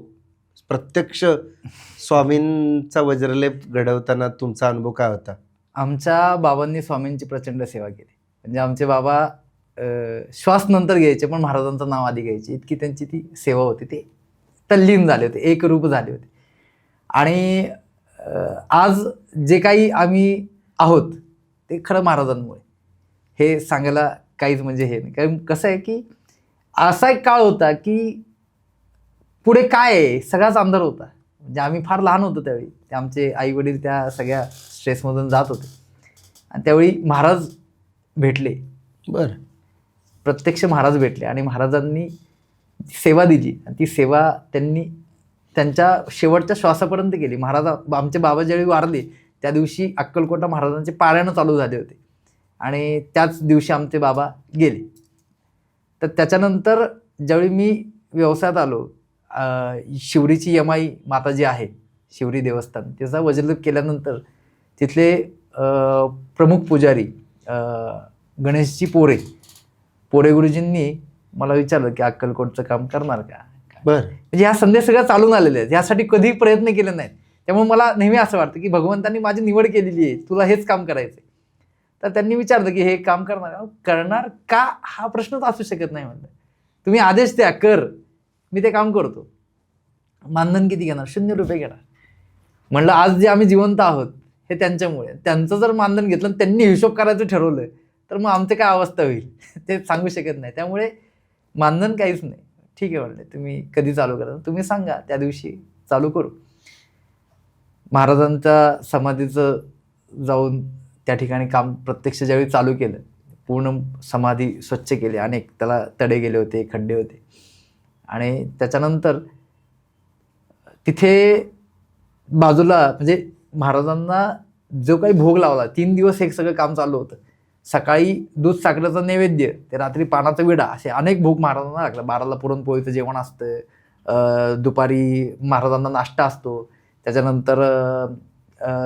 प्रत्यक्ष स्वामींचा वज्रलेप घडवताना तुमचा अनुभव काय होता? आमच्या बाबांनी स्वामींची प्रचंड सेवा केली. म्हणजे आमचे बाबा श्वास नंतर घ्यायचे पण महाराजांचं नाव आधी घ्यायचे, इतकी त्यांची ती सेवा होती. ते तल्लीन झाले होते, एक रूप झाले होते. आणि आज जे काही आम्ही आहोत ते खरं महाराजांमुळे. हे सांगायला काहीच म्हणजे हे नाही. कारण कसं आहे की असा एक काळ होता की पुढे काय आहे सगळाच अंधार होता. म्हणजे आम्ही फार लहान होतो त्यावेळी. ते आमचे आई वडील त्या सगळ्या स्ट्रेसमधून जात होते आणि त्यावेळी महाराज भेटले. बरं. प्रत्यक्ष महाराज भेटले आणि महाराजांनी सेवा दिली आणि ती सेवा त्यांनी त्यांच्या शेवटच्या श्वासापर्यंत केली. आमचे बाबा ज्यावेळी वारले त्या दिवशी अक्कलकोटा महाराजांचे पारायण चालू झाले होते आणि त्याच दिवशी आमचे बाबा गेले. तर त्याच्यानंतर ज्यावेळी मी व्यवसायात आलो, शिवरीची यमाई माता जी आहे, शिवरी देवस्थान, त्याचा वज्रलेप केल्यानंतर तिथले प्रमुख पुजारी गणेशजी पोरे गुरुजींनी मला विचारलं की अक्कलकोटचं काम करणार का? बरं. म्हणजे ह्या संदेश सगळ्या चालून आलेल्या आहेत. यासाठी कधी प्रयत्न केले नाहीत. त्यामुळे मला नेहमी असं वाटतं की भगवंतांनी माझी निवड केलेली आहे, तुला हेच काम करायचं. तर त्यांनी विचारलं की हे काम करणार का? हा प्रश्नच असू शकत नाही. म्हणलं तुम्ही आदेश द्या, कर, मी ते काम करतो. मानधन किती घेणार? 0 रुपये घेणार. म्हणलं आज जे आम्ही जिवंत आहोत हे त्यांच्यामुळे. त्यांचं जर मानधन घेतलं आणि त्यांनी हिशोब करायचं ठरवलं तर मग आमची काय अवस्था होईल ते सांगू शकत नाही. त्यामुळे मानधन काहीच नाही. ठीक आहे म्हणले, तुम्ही कधी चालू करा, तुम्ही सांगा, त्या दिवशी चालू करू. महाराजांच्या समाधीचं जाऊन त्या ठिकाणी काम प्रत्यक्ष ज्यावेळी चालू केलं, पूर्ण समाधी स्वच्छ केली. अनेक त्याला तडे गेले होते, खड्डे होते. आणि त्याच्यानंतर तिथे बाजूला म्हणजे महाराजांना जो काही भोग लावला, 3 दिवस हे सगळं काम चालू होतं. सकाळी दूध साखरेचा नैवेद्य, ते रात्री पानाचा विडा, असे अनेक भोग महाराजांना लागला. 12ला पुरणपोळीचं जेवण असतं, दुपारी महाराजांना नाश्ता असतो, त्याच्यानंतर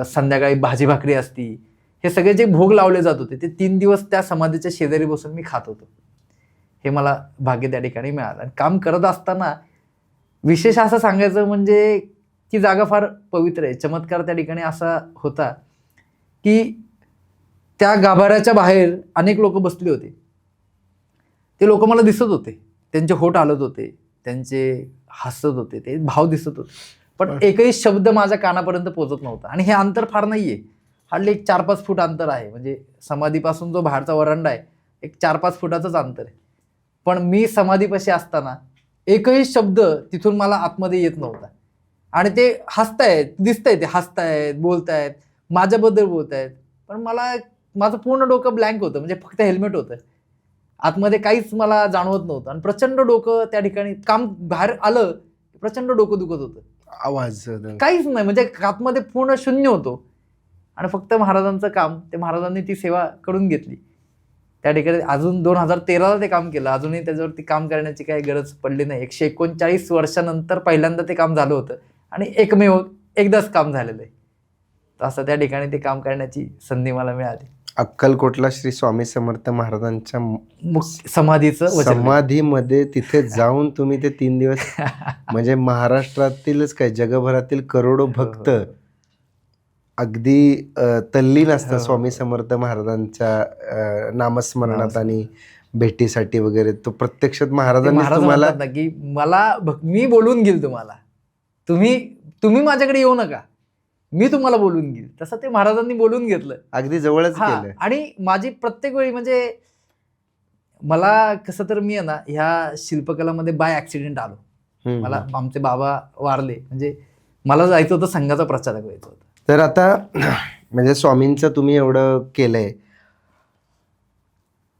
संध्याकाळी भाजी भाकरी असती. हे सगळे जे भोग लावले जात होते ते 3 दिवस त्या समाधीच्या शेजारी बसून मी खात होतो. हे मला भाग्य त्या ठिकाणी मिळालं. आणि काम करत असताना विशेष असं सांगायचं म्हणजे ती जागा फार पवित्र आहे. चमत्कार त्या ठिकाणी असा होता की त्या गाभाऱ्याच्या बाहेर अनेक लोक बसले होते. ते लोक मला दिसत होते, त्यांचे होठ हालत होते, त्यांचे हसत होते, ते भाव दिसत होते. पण एकही शब्द माझ्या कानापर्यंत पोहोचत नव्हता. आणि हे अंतर फार नाहीये, हार्डली एक 4-5 फूट अंतर आहे. म्हणजे समाधीपासून जो बाहेरचा वरांडा आहे एक 4-5 फुटाचंच अंतर आहे. पण मी समाधीपाशी असताना एकही शब्द तिथून मला आतमध्ये येत नव्हता. आणि ते हसतायत, दिसतंय, ते हसतायत, बोलतायत, माझ्याबद्दल बोलतायत. पण माझं पूर्ण डोकं ब्लँक होतं. म्हणजे फक्त हेल्मेट होतं, आतमध्ये काहीच मला जाणवत नव्हतं. आणि प्रचंड डोकं त्या ठिकाणी काम बाहेर आलं, प्रचंड डोकं दुखत होतं. आवाज काहीच नाही, म्हणजे आतमध्ये पूर्ण शून्य होतो. आणि फक्त महाराजांचं काम, ते महाराजांनी ती सेवा करून घेतली त्या ठिकाणी. अजून 2013ला ते काम केलं. अजूनही त्याच्यावरती काम करण्याची काही गरज पडली नाही. 139 वर्षानंतर पहिल्यांदा ते काम झालं होतं आणि एकदाच काम झालेलं आहे. असं त्या ठिकाणी ते काम करण्याची संधी मला मिळाली. अक्कलकोटला श्री स्वामी समर्थ महाराजांच्या समाधीमध्ये तिथे जाऊन तुम्ही ते 3 दिवस म्हणजे महाराष्ट्रातीलच काय जगभरातील करोडो भक्त अगदी तल्लीन असतात स्वामी समर्थ महाराजांच्या नामस्मरणात आणि भेटीसाठी वगैरे. तो प्रत्यक्षात महाराजांनी तुम्हाला की मी बोलून घेईल तुम्हाला, तुम्ही माझ्याकडे येऊ नका, मी तुम्हाला बोलून घेईल. तसं ते महाराजांनी बोलून घेतलं, अगदी जवळच केलं. आणि माझी प्रत्येक वेळी म्हणजे मला कसं तर मी आहे ना ह्या शिल्पकलामध्ये बाय ऍक्सिडेंट आलो. मला आमचे बाबा वारले, म्हणजे मला जायचं होतं संघाचा प्रचारक व्हायचं होतं. तर आता म्हणजे स्वामींचं तुम्ही एवढं केलंय,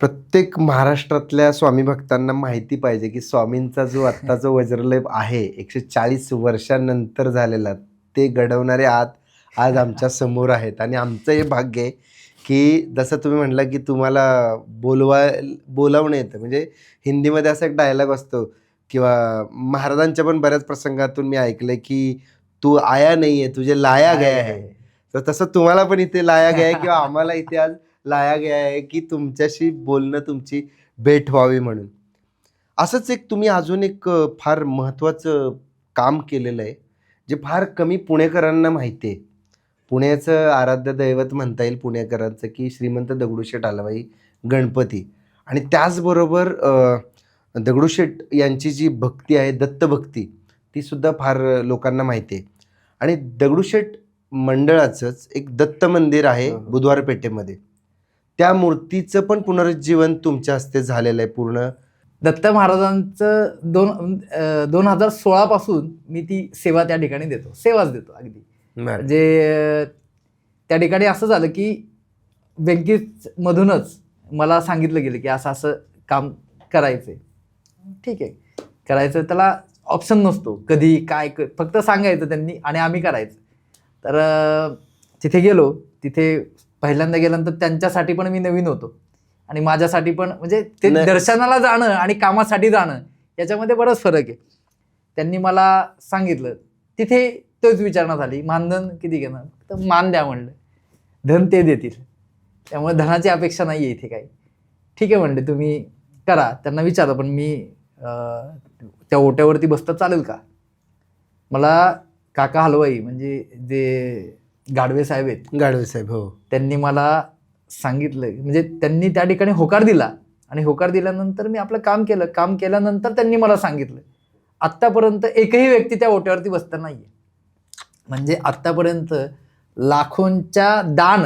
प्रत्येक महाराष्ट्रातल्या स्वामी भक्तांना माहिती पाहिजे की स्वामींचा जो आत्ताचा वज्रलेप आहे 140 वर्षांनंतर झालेला, ते घडवणारे आज आमच्या समोर आहेत. आणि आमचं हे भाग्य आहे की जसं तुम्ही म्हटलं की तुम्हाला बोलावणं येतं. म्हणजे हिंदीमध्ये असा एक डायलॉग असतो किंवा महाराजांच्या पण बऱ्याच प्रसंगातून मी ऐकलंय की तू आया नाही आहे, तुझे लाया गया है. तर तसं तुम्हाला पण इथे लाया गया आहे किंवा आम्हाला इथे आज लाया गया आहे की तुमच्याशी बोलणं, तुमची भेट व्हावी म्हणून. असंच एक तुम्ही अजून एक फार महत्त्वाचं काम केलेलं आहे, जे फार कमी पुणेकरांना माहिती आहे. पुण्याचं आराध्य दैवत म्हणता येईल पुणेकरांचं की श्रीमंत दगडूशेठ हलवाई गणपती. आणि त्याचबरोबर दगडूशेठ यांची जी भक्ती आहे, दत्तभक्ती, तीसुद्धा फार लोकांना माहिती आहे. आणि दगडूशेठ मंडळाचंच एक दत्त मंदिर आहे बुधवार पेठेमध्ये. त्या मूर्तीचं पण पुनरुज्जीवन तुमच्या हस्ते झालेलं आहे पूर्ण. दत्त महाराजांचं 2016 पासून मी ती सेवा त्या ठिकाणी देतो, सेवाच देतो अगदी. म्हणजे त्या ठिकाणी असं झालं की बँकेमधूनच मला सांगितलं गेलं की असं असं काम करायचंय. ठीक आहे, करायचं, त्याला ऑप्शन नसतो कधी काय, फक्त सांगायचं त्यांनी आणि आम्ही करायचं. तर तिथे गेलो. तिथे पहिल्यांदा गेल्यानंतर त्यांच्यासाठी पण मी नवीन होतो आणि माझ्यासाठी पण, म्हणजे ते दर्शनाला जाणं आणि कामासाठी जाणं याच्यामध्ये बराच फरक आहे. त्यांनी मला सांगितलं, तिथे तोच विचारणा झाली, मानधन किती घेणार, तर मान द्या म्हणलं, धन ते देतील, त्यामुळे धनाची अपेक्षा नाही आहे इथे काही. ठीक आहे म्हणले, तुम्ही करा. त्यांना विचारलं, पण मी त्या ओट्यावरती बसता चालेल का? मला काका हलवाई म्हणजे जे गाडवे साहेब आहेत, गाडवे साहेब, हो, त्यांनी मला सांगितलं, म्हणजे त्यांनी त्या ठिकाणी होकार दिला आणि होकार दिल्यानंतर मी आपलं काम केलं. काम केल्यानंतर त्यांनी मला सांगितलं, आत्तापर्यंत एकही व्यक्ती त्या ओट्यावरती बसता नाहीये. म्हणजे आत्तापर्यंत लाखोंच्या दान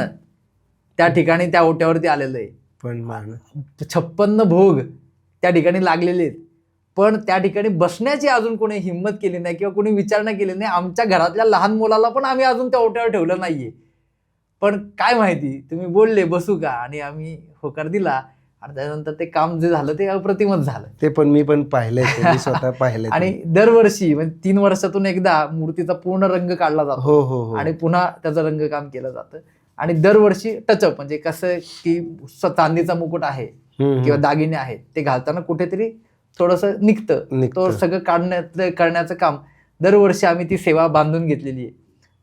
त्या ठिकाणी त्या ओट्यावरती आलेलं आहे. पण 56 भोग त्या ठिकाणी लागलेले आहेत, पण त्या ठिकाणी बसण्याची अजून कोणी हिंमत केली नाही किंवा कोणी विचारणा केली नाही. आमच्या घरातल्या लहान मुलाला पण आम्ही अजून त्या ओट्यावर ठेवलं नाहीये. पण काय माहिती, तुम्ही बोलले बसू का, आणि आम्ही होकार दिला आणि त्यानंतर ते काम जे झालं ते अप्रतिमच झालं. ते पण मी पण पाहिलंय, मी स्वतः पाहिलंय. आणि दरवर्षी म्हणजे 3 वर्षातून एकदा मूर्तीचा पूर्ण रंग काढला जातो. हो हो हो. आणि पुन्हा त्याचं रंगकाम केलं जातं. आणि दरवर्षी टचअप, म्हणजे कसं की चांदीचा मुकुट आहे किंवा दागिने आहेत, ते घालताना कुठेतरी थोडंसं निघतं. तो सगळं करण्याचं काम दरवर्षी आम्ही ती सेवा बांधून घेतलेली आहे.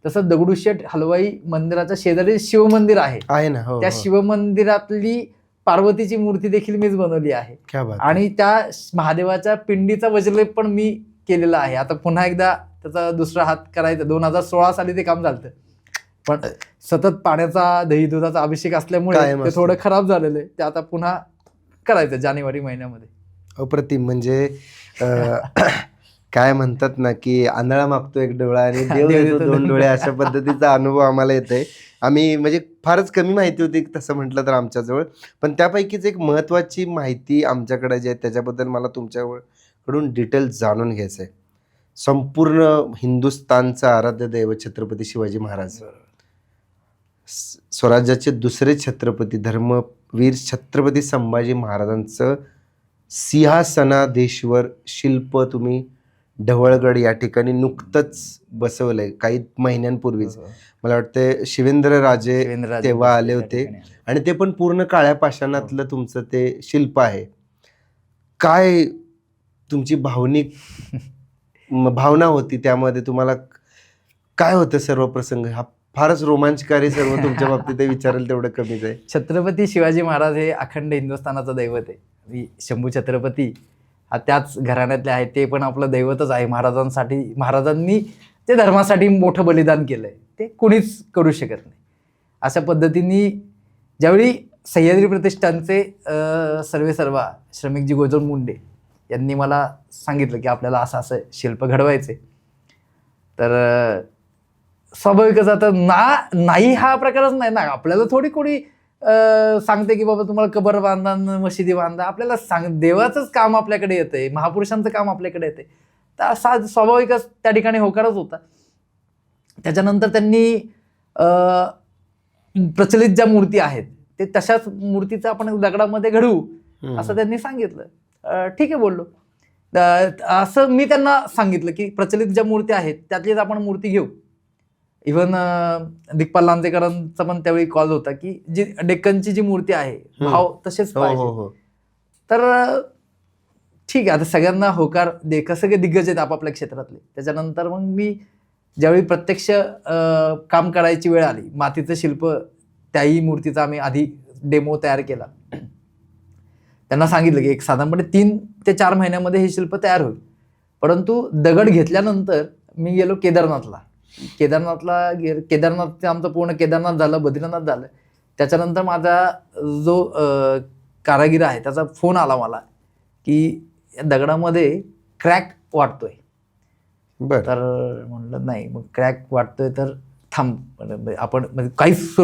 तसं दगडूशेठ हलवाई मंदिराच्या शेजारी शिवमंदिर आहे ना, त्या शिवमंदिरातली पार्वतीची मूर्ती देखील मीच बनवली आहे. आणि त्या महादेवाच्या पिंडीचा वज्रलेप पण मी केलेला आहे. आता पुन्हा एकदा त्याचा दुसरा हात करायचा. 2016 साली ते काम झालं, पण सतत पाण्याचा दही दुधाचा अभिषेक असल्यामुळे ते थोडं खराब झालेलं आहे. ते आता पुन्हा करायचं जानेवारी महिन्यामध्ये. अप्रतिम. म्हणजे काय म्हणतात ना की आंधळा मागतो एक डोळा आणि देव देतो 2 डोळे, अशा पद्धतीचा अनुभव आम्हाला येतोय. आम्ही म्हणजे फारच कमी माहिती होती तसं म्हटलं तर आमच्याजवळ, पण त्यापैकीच एक महत्त्वाची माहिती आमच्याकडे जी आहे त्याच्याबद्दल मला तुमच्याकडून डिटेल जाणून घ्यायचं आहे. संपूर्ण हिंदुस्थानचं आराध्य दैवत छत्रपती शिवाजी महाराज, स्वराज्याचे दुसरे छत्रपती, धर्मवीर छत्रपती संभाजी महाराजांचं सिंहासनाधीश्वर शिल्प तुम्ही ढवळगड या ठिकाणी नुकतंच बसवलंय काही महिन्यांपूर्वीच. मला वाटतं शिवेंद्र राजे तेव्हा आले होते आणि ते पण पूर्ण काळ्या पाषाणातलं तुमचं ते शिल्प आहे. काय तुमची भावनिक भावना होती त्यामध्ये? तुम्हाला काय होतं सर्व प्रसंग? हा फारच रोमांचकारी सर्व तुमच्या बाबतीत विचारेल तेवढं कमीच आहे. छत्रपती शिवाजी महाराज हे अखंड हिंदुस्थानाचं दैवत आहे. शंभू छत्रपती हा त्याच घराण्यातले आहे, ते पण आपलं दैवतच आहे. महाराजांनी ते धर्मासाठी मोठं बलिदान केलंय, ते कुणीच करू शकत नाही. अशा पद्धतीने ज्यावेळी सह्याद्री प्रतिष्ठानचे सर्वेसर्वा श्रमिकजी गोजर मुंडे यांनी मला सांगितलं की आपल्याला असं असं शिल्प घडवायचे, तर स्वाभाविकच आता नाही हा प्रकारच नाही ना. आपल्याला थोडी कोणी सांगते की बाबा तुम्हाला कबर बांधा, मशिदी बांधा. आपल्याला देवाचंच काम आपल्याकडे येतंय, महापुरुषांचं काम आपल्याकडे येतंय, तर असा स्वाभाविकच त्या ठिकाणी होकारच होता. त्याच्यानंतर त्यांनी प्रचलित ज्या मूर्ती आहेत ते तशाच मूर्तीचं आपण दगडामध्ये घडवू असं त्यांनी सांगितलं. ठीक आहे बोललो. असं मी त्यांना सांगितलं की प्रचलित ज्या मूर्ती आहेत त्यातलीच आपण मूर्ती घेऊ. इव्हन दिग्पाल लांजेकरांचा पण त्यावेळी कॉल होता की जी डेक्कनची जी मूर्ती आहे भाव तसेच पाहिजे. तर ठीक आहे, आता सगळ्यांना होकार सगळे दिग्गज आहेत आपापल्या क्षेत्रातले. त्याच्यानंतर मग मी ज्यावेळी प्रत्यक्ष काम करायची वेळ आली, मातीचं शिल्प त्याही मूर्तीचा आम्ही आधी डेमो तयार केला. त्यांना सांगितलं की एक साधारणपणे 3 ते 4 महिन्यामध्ये हे शिल्प तयार होईल. परंतु दगड घेतल्यानंतर मी गेलो केदारनाथला. केदारनाथचं आमचं पूर्ण केदारनाथ झालं, बद्रीनाथ झालं. त्याच्यानंतर माझा जो कारागीर आहे त्याचा फोन आला मला की या दगडामध्ये क्रॅक वाटतोय. तर म्हणलं नाही, मग क्रॅक वाटतोय तर थांब, आपण काहीच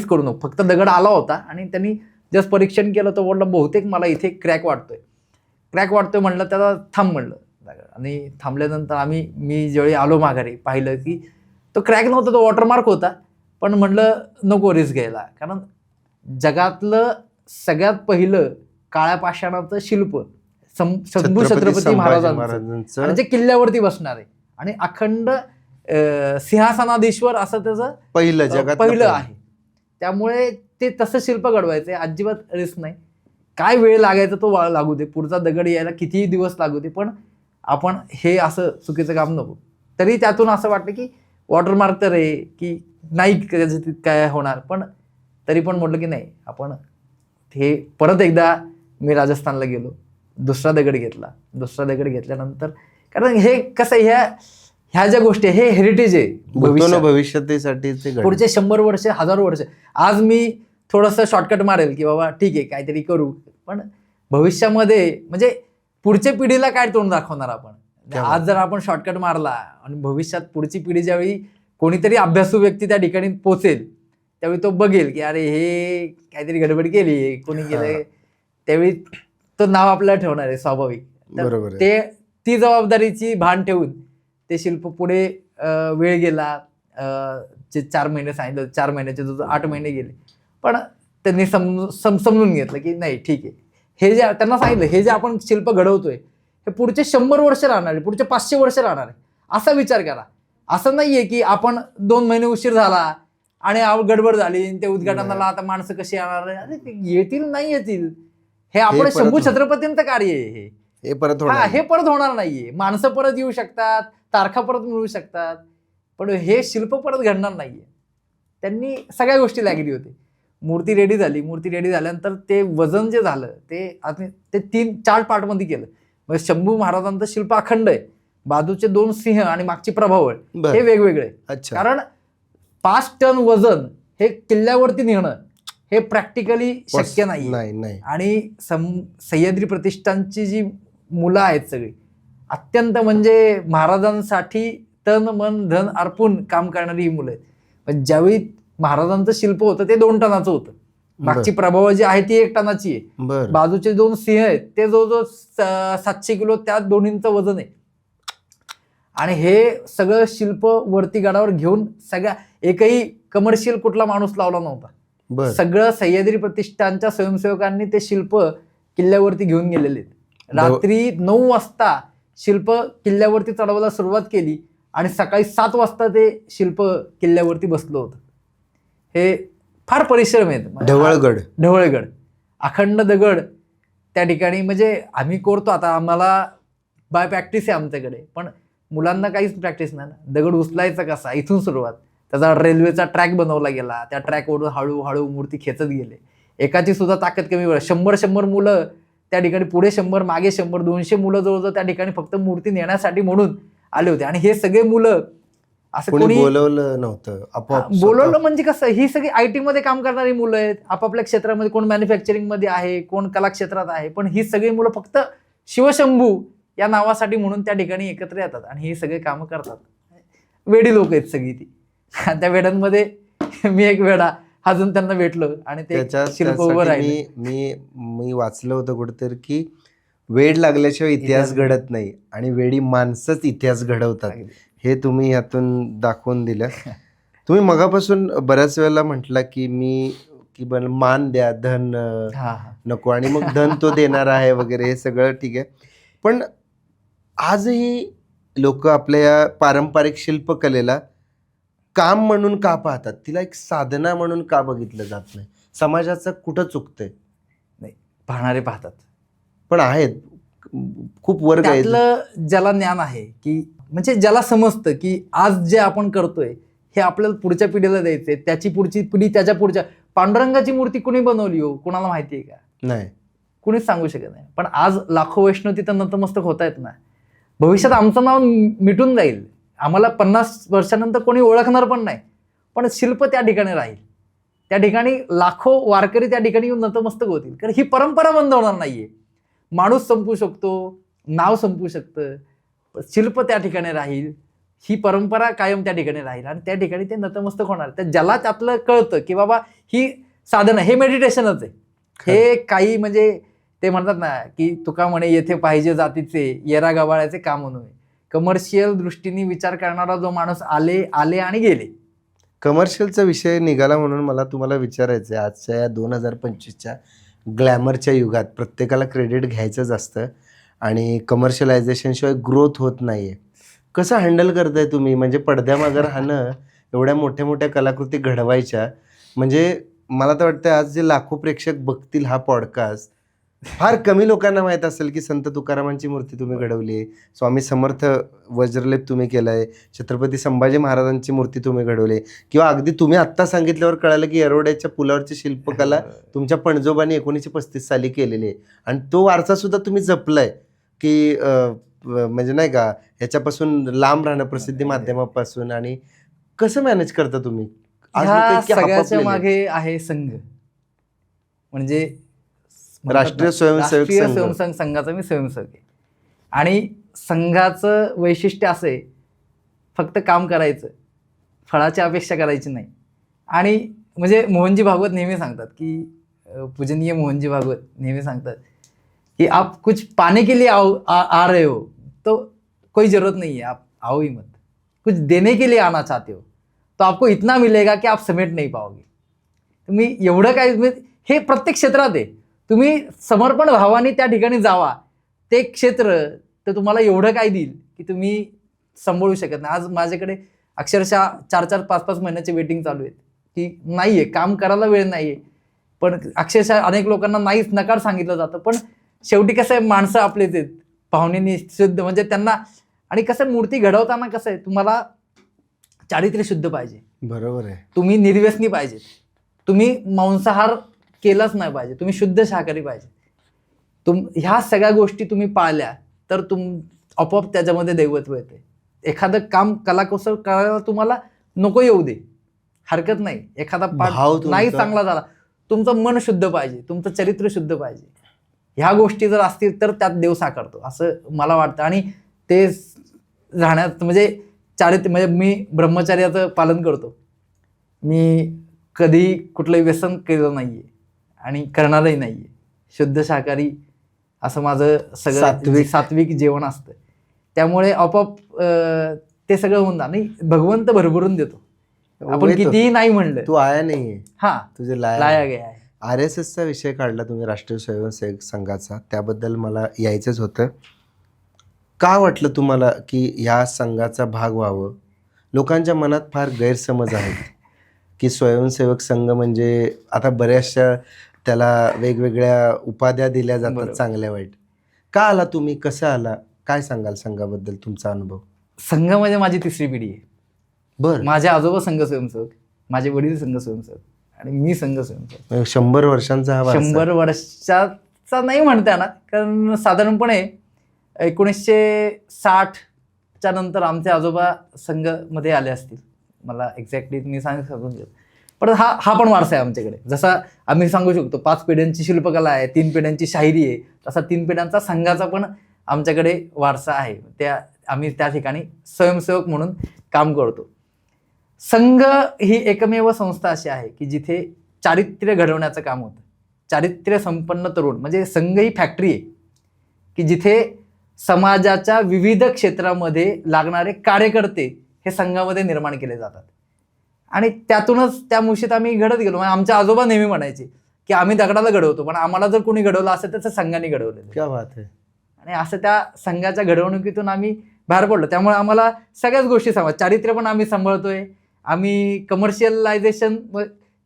करू नको. फक्त दगड आला होता आणि त्यांनी जस्ट परीक्षण केलं तर बोललं बहुतेक मला इथे क्रॅक वाटतोय म्हणलं. त्याला थांब म्हणलं दगड. आणि थांबल्यानंतर मी ज्यावेळी आलो माघारी पाहिलं की तो क्रॅक नव्हता, तो वॉटरमार्क होता. पण म्हणलं नको रिस्क घ्यायला, कारण जगातलं सगळ्यात पहिलं काळ्या पाषाणाचं शिल्प शंभू छत्रपती महाराजांचं जे किल्ल्यावरती बसणार आहे आणि अखंड सिंहासनाधीश्वर असं त्याचं पहिलं आहे. त्यामुळे ते तसं शिल्प घडवायचं आहे, अजिबात रिस्क नाही. काय वेळ लागायचा तो लागू दे, पुढचा दगड यायला कितीही दिवस लागू दे, पण आपण हे असं चुकीचं काम नको. तरी त्यातून असं वाटतं की वॉटरमार्क तर आहे की नाही काय होणार, पण तरी पण म्हटलं की नाही आपण हे परत एकदा मी राजस्थानला गेलो, दुसरा दगड घेतल्यानंतर, कारण हे कसं ह्या ज्या गोष्टी हे हेरिटेज आहे भविष्यासाठी पुढचे 100 वर्ष 1000 वर्ष. आज मी थोडंसं शॉर्टकट मारेल की बाबा ठीक आहे काहीतरी करू, पण भविष्यामध्ये म्हणजे पुढच्या पिढीला काय तोंड दाखवणार आपण. आज जर आपण शॉर्टकट मारला आणि भविष्यात पुढची पिढी ज्यावेळी कोणीतरी अभ्यासू व्यक्ती त्या ठिकाणी पोहोचेल त्यावेळी तो बघेल की अरे हे काहीतरी गडबड केली, कोणी केलंय, त्यावेळी तो नाव आपल्याला ठेवणार आहे स्वाभाविक. तर ती जबाबदारीची भान ठेवून ते शिल्प पुढे वेळ गेला. जे 4 महिने सांगितलं, 4 महिन्याचे जो 8 महिने गेले, पण त्यांनी समजून घेतलं की नाही ठीक आहे. हे जे त्यांना सांगितलं हे जे आपण शिल्प घडवतोय हे पुढचे 100 वर्ष राहणार आहे, पुढचे 500 वर्ष राहणार आहे, असा विचार करा. असं नाहीये की आपण 2 महिने उशीर झाला आणि गडबड झाली ते उद्घाटनाला आता माणसं कशी येणार, अरे येतील नाही येतील, हे आपण शंभू छत्रपतींचं कार्य आहे. हे परत होणार नाहीये. माणसं परत येऊ शकतात, तारखा परत मिळू शकतात, पण हे शिल्प परत घडणार नाहीये. त्यांनी सगळ्या गोष्टी लागली होती. मूर्ती रेडी झाल्यानंतर ते वजन जे झालं ते 3-4 पार्टमध्ये केलं. म्हणजे शंभू महाराजांचं शिल्प अखंड आहे, बाजूचे 2 सिंह आणि मागची प्रभावळ हे वेगवेगळे. कारण 5 टन वजन हे किल्ल्यावरती नेणं हे प्रॅक्टिकली शक्य नाही. आणि सह्याद्री प्रतिष्ठानची जी मुलं आहेत सगळी अत्यंत म्हणजे महाराजांसाठी तन मन धन अर्पून काम करणारी ही मुलं आहेत. ज्यावेळी महाराजांचं शिल्प होतं ते 2 टनाचं होतं, मागची प्रभाव जी आहे ती 1 टनाची आहे, बाजूचे 2 सिंह आहेत ते जवळजवळ 700 किलो त्या दोन्हींचं वजन आहे. आणि हे सगळं शिल्प वरती गडावर घेऊन एकही कमर्शियल कुठला माणूस लावला नव्हता. सगळं सह्याद्री प्रतिष्ठानच्या स्वयंसेवकांनी ते शिल्प किल्ल्यावरती घेऊन गेलेले. रात्री 9 वाजता शिल्प किल्ल्यावरती चढवायला सुरुवात केली आणि सकाळी 7 वाजता ते शिल्प किल्ल्यावरती बसलं होतं. हे फार परिश्रम आहेत. ढवळगड अखंड दगड त्या ठिकाणी म्हणजे आम्ही करतो. आता आम्हाला बाय प्रॅक्टिस आहे आमच्याकडे, पण मुलांना काहीच प्रॅक्टिस नाही ना. दगड उचलायचा कसा इथून सुरुवात, त्याचा रेल्वेचा ट्रॅक बनवला गेला, त्या ट्रॅकवरून हळूहळू मूर्ती खेचत गेले. एकाची सुद्धा ताकद कमी वेळ 100 मुलं त्या ठिकाणी, पुढे 100 मागे 100 200 मुलं जवळजवळ त्या ठिकाणी फक्त मूर्ती नेण्यासाठी म्हणून आले होते. आणि हे सगळे मुलं असं कोणी बोलवलं नव्हतं, बोलवलं म्हणजे कसं, ही सगळी IT मध्ये काम करणारी मुलं आहेत आपापल्या क्षेत्रामध्ये, कोण मॅन्युफॅक्चरिंग मध्ये आहे, कोण कला क्षेत्रात आहे, पण ही सगळी मुलं फक्त शिवशंभू या नावासाठी म्हणून त्या ठिकाणी एकत्र येतात आणि ही सगळे कामं करतात. वेडी लोक आहेत सगळी ती. त्या वेडांमध्ये मी एक वेडा अजून त्यांना भेटलो आणि ते शिल्प उभं राहिले. मी वाचलं होतं कुठेतरी की वेड लागल्याशिवाय इतिहास घडत नाही आणि वेडी माणसंच इतिहास घडवतात. हे तुम्ही यातून दाखवून दिलं. तुम्ही मगापासून बऱ्याच वेळेला म्हटलं की मी की मान द्या, धन हा हा नको, आणि मग धन तो देणार आहे वगैरे, हे सगळं ठीक आहे. पण आजही लोक आपल्या या पारंपरिक शिल्पकलेला काम म्हणून का पाहतात? तिला एक साधना म्हणून का बघितलं जात नाही? समाजाचं कुठं चुकतंय? नाही, पाहणारे पाहतात. पण आहेत खूप वर्ग आहेत. त्यातलं ज्याला ज्ञान आहे, की म्हणजे ज्याला समजतं की आज जे आपण करतोय हे आपल्याला पुढच्या पिढीला द्यायचंय, त्याची पुढची पिढी त्याच्या पुढच्या. पांडुरंगाची मूर्ती कुणी बनवली हो, कुणाला माहिती आहे का? नाही. कुणीच सांगू शकत नाही. पण आज लाखो वैष्णव तिथं नतमस्तक होत आहेत ना. भविष्यात आमचं नाव मिटून जाईल, आम्हाला 50 वर्षानंतर कोणी ओळखणार पण नाही, पण शिल्प त्या ठिकाणी राहील. त्या ठिकाणी लाखो वारकरी त्या ठिकाणी येऊन नतमस्तक होतील. कारण ही परंपरा बंद होणार नाहीये. माणूस संपू शकतो, नाव संपू शकतं, शिल्प त्या ठिकाणी राहील, ही परंपरा कायम त्या ठिकाणी राहील आणि त्या ठिकाणी ते नतमस्तक होणार. तर ज्याला त्यातलं कळतं की बाबा ही साधन आहे, हे मेडिटेशनच आहे, हे काही म्हणजे ते म्हणतात ना की तुका म्हणे येथे पाहिजे जातीचे, येरा गवाळ्याचे काम नव्हे. कमर्शियल दृष्टीने विचार करणारा जो माणूस आले आणि गेले. कमर्शियलचा विषय निघाला म्हणून मला तुम्हाला विचारायचं आहे, आजच्या या 2025च्या ग्लॅमरच्या युगात प्रत्येकाला क्रेडिट घ्यायचंच असतं आणि कमर्शियलायझेशनशिवाय ग्रोथ होत नाही आहे. कसं हँडल करताय तुम्ही? म्हणजे पडद्यामागं राहणं, एवढ्या मोठ्या मोठ्या कलाकृती घडवायच्या, म्हणजे मला तर वाटतं आज जे लाखो प्रेक्षक बघतील हा पॉडकास्ट, फार कमी लोकांना माहीत असेल की संत तुकारामांची मूर्ती तुम्ही घडवली आहे, स्वामी समर्थ वज्रलेप तुम्ही केला आहे, छत्रपती संभाजी महाराजांची मूर्ती तुम्ही घडवली, किंवा अगदी तुम्ही आत्ता सांगितल्यावर कळालं की येरवड्याच्या पुलावरची शिल्पकला तुमच्या पणजोबांनी 1935 साली केलेली आहे आणि तो वारसासुद्धा तुम्ही जपलाय की म्हणजे नाही का, ह्याच्यापासून लांब राहणं, प्रसिद्धी माध्यमापासून. आणि कसं मॅनेज करता तुम्ही? आज लोकं ह्या इतके सगळ्याच्या हापापलेले आहेत. मागे आहे संघ, म्हणजे राष्ट्रीय स्वयंसेवक राष्ट्रीय संघ. स्वयंसेवक संघाचा मी स्वयंसेवक आहे. आणि संघाचं वैशिष्ट्य असं आहे, फक्त काम करायचं, फळाची अपेक्षा करायची नाही. आणि म्हणजे मोहनजी भागवत नेहमी सांगतात की पूजनीय मोहनजी भागवत नेहमी सांगतात कि आप कुछ पाने के लिए आ रहे हो तो कोई जरूरत नहीं है, आप आओ ही मत. कुछ देने के लिए आना चाहते हो तो आपको इतना मिलेगा कि आप समेट नहीं पाओगे. तुम्ही एवढं काय, हे प्रत्येक क्षेत्रात आहे. तुम्ही समर्पण भावाने त्या ठिकाणी जावा, ते क्षेत्र तर तुम्हाला एवढं काय देईल की तुम्ही सांभाळू शकत नाही. आज माझ्याकडे अक्षरशः 4-4, 5-5 महिन्याचे वेटिंग चालू आहेत की नाहीये, काम करायला वेळ नाहीये. पण अक्षरशः अनेक लोकांना नाहीच, नकार सांगितलं जातं. पण शेवटी कसं आहे, माणसं आपलेच आहेत, पाहुणे शुद्ध, म्हणजे त्यांना. आणि कसं मूर्ती घडवताना कसं आहे, तुम्हाला चारित्र्य शुद्ध पाहिजे. बरोबर आहे. तुम्ही निर्व्यसनी पाहिजे, तुम्ही मांसाहार केलाच नाही पाहिजे, तुम्ही शुद्ध शाकाहारी पाहिजे. ह्या सगळ्या गोष्टी तुम्ही पाळल्या तर आपोआप त्याच्यामध्ये दैवत्व येते. एखादं काम कलाकुसर करायला तुम्हाला नको येऊ दे, हरकत नाही. एखादा पाठ नाही चांगला झाला, तुमचं मन शुद्ध पाहिजे, तुमचं चरित्र शुद्ध पाहिजे. ह्या गोष्टी जर असतील तर त्यात देव साकारतो असं मला वाटतं. आणि ते राहण्यात म्हणजे चारित्र्य, म्हणजे मी ब्रह्मचर्याचं पालन करतो. मी कधी कुठलंही व्यसन केलं नाहीये आणि करणारही नाहीये. शुद्ध शाकाहारी असं माझं सगळं सात्विक जेवण असतं. त्यामुळे आपोआप ते सगळं होऊन जा. नाही, भगवंत भरभरून देतो, आपण कितीही नाही म्हणलं. तू आया नाहीये, हा तुझे लाया गया आहे. RSSचा विषय काढला तुम्ही, राष्ट्रीय स्वयंसेवक संघाचा, त्याबद्दल मला यायचंच होतं. का वाटलं तुम्हाला की ह्या संघाचा भाग व्हावं? लोकांच्या मनात फार गैरसमज आहेत की स्वयंसेवक संघ म्हणजे, आता बऱ्याचशा त्याला वेगवेगळ्या उपाध्या दिल्या जातात, चांगल्या वाईट. का आला तुम्ही, कसं आला, काय सांगाल संघाबद्दल तुमचा अनुभव? संघ म्हणजे माझी 3री पिढी आहे. बरं. माझे आजोबा संघ स्वयंसेवक, माझे वडील संघ स्वयंसेवक आणि मी संघ स्वयंसेवक. 100 वर्षांचा हा 100 वर्षाचा नाही म्हणता येणार, कारण साधारणपणे 1960च्या नंतर आमचे आजोबा संघमध्ये आले असतील. मला एक्झॅक्टली मी सांगून देतो, पण हा पण वारसा आहे आमच्याकडे. जसा आम्ही सांगू शकतो 5 पिढ्यांची शिल्पकला आहे, 3 पिढ्यांची शाहिरी आहे, तसा 3 पिढ्यांचा संघाचा पण आमच्याकडे वारसा आहे. आम्ही त्या ठिकाणी स्वयंसेवक म्हणून काम करतो. संघ ही एकमेव संस्था अशी आहे की जिथे चारित्र्य घडवण्याचं काम होतं. चारित्र्य संपन्न तरुण, म्हणजे संघ ही फॅक्टरी आहे की जिथे समाजाच्या विविध क्षेत्रामध्ये लागणारे कार्यकर्ते हे संघामध्ये निर्माण केले जातात. आणि त्यातूनच त्या मुशीत आम्ही घडत गेलो. म्हणजे आमचे आजोबा नेहमी म्हणायचे की आम्ही दगडाला घडवतो, पण आम्हाला जर कोणी घडवलं असेल तर संघाने घडवलेलं. क्या बात आहे. आणि असं त्या संघाच्या घडवणुकीतून आम्ही बाहेर पडलो. त्यामुळे आम्हाला सगळ्याच गोष्टी चारित्र्य पण आम्ही सांभाळतोय. आम्ही कमर्शियलायझेशन,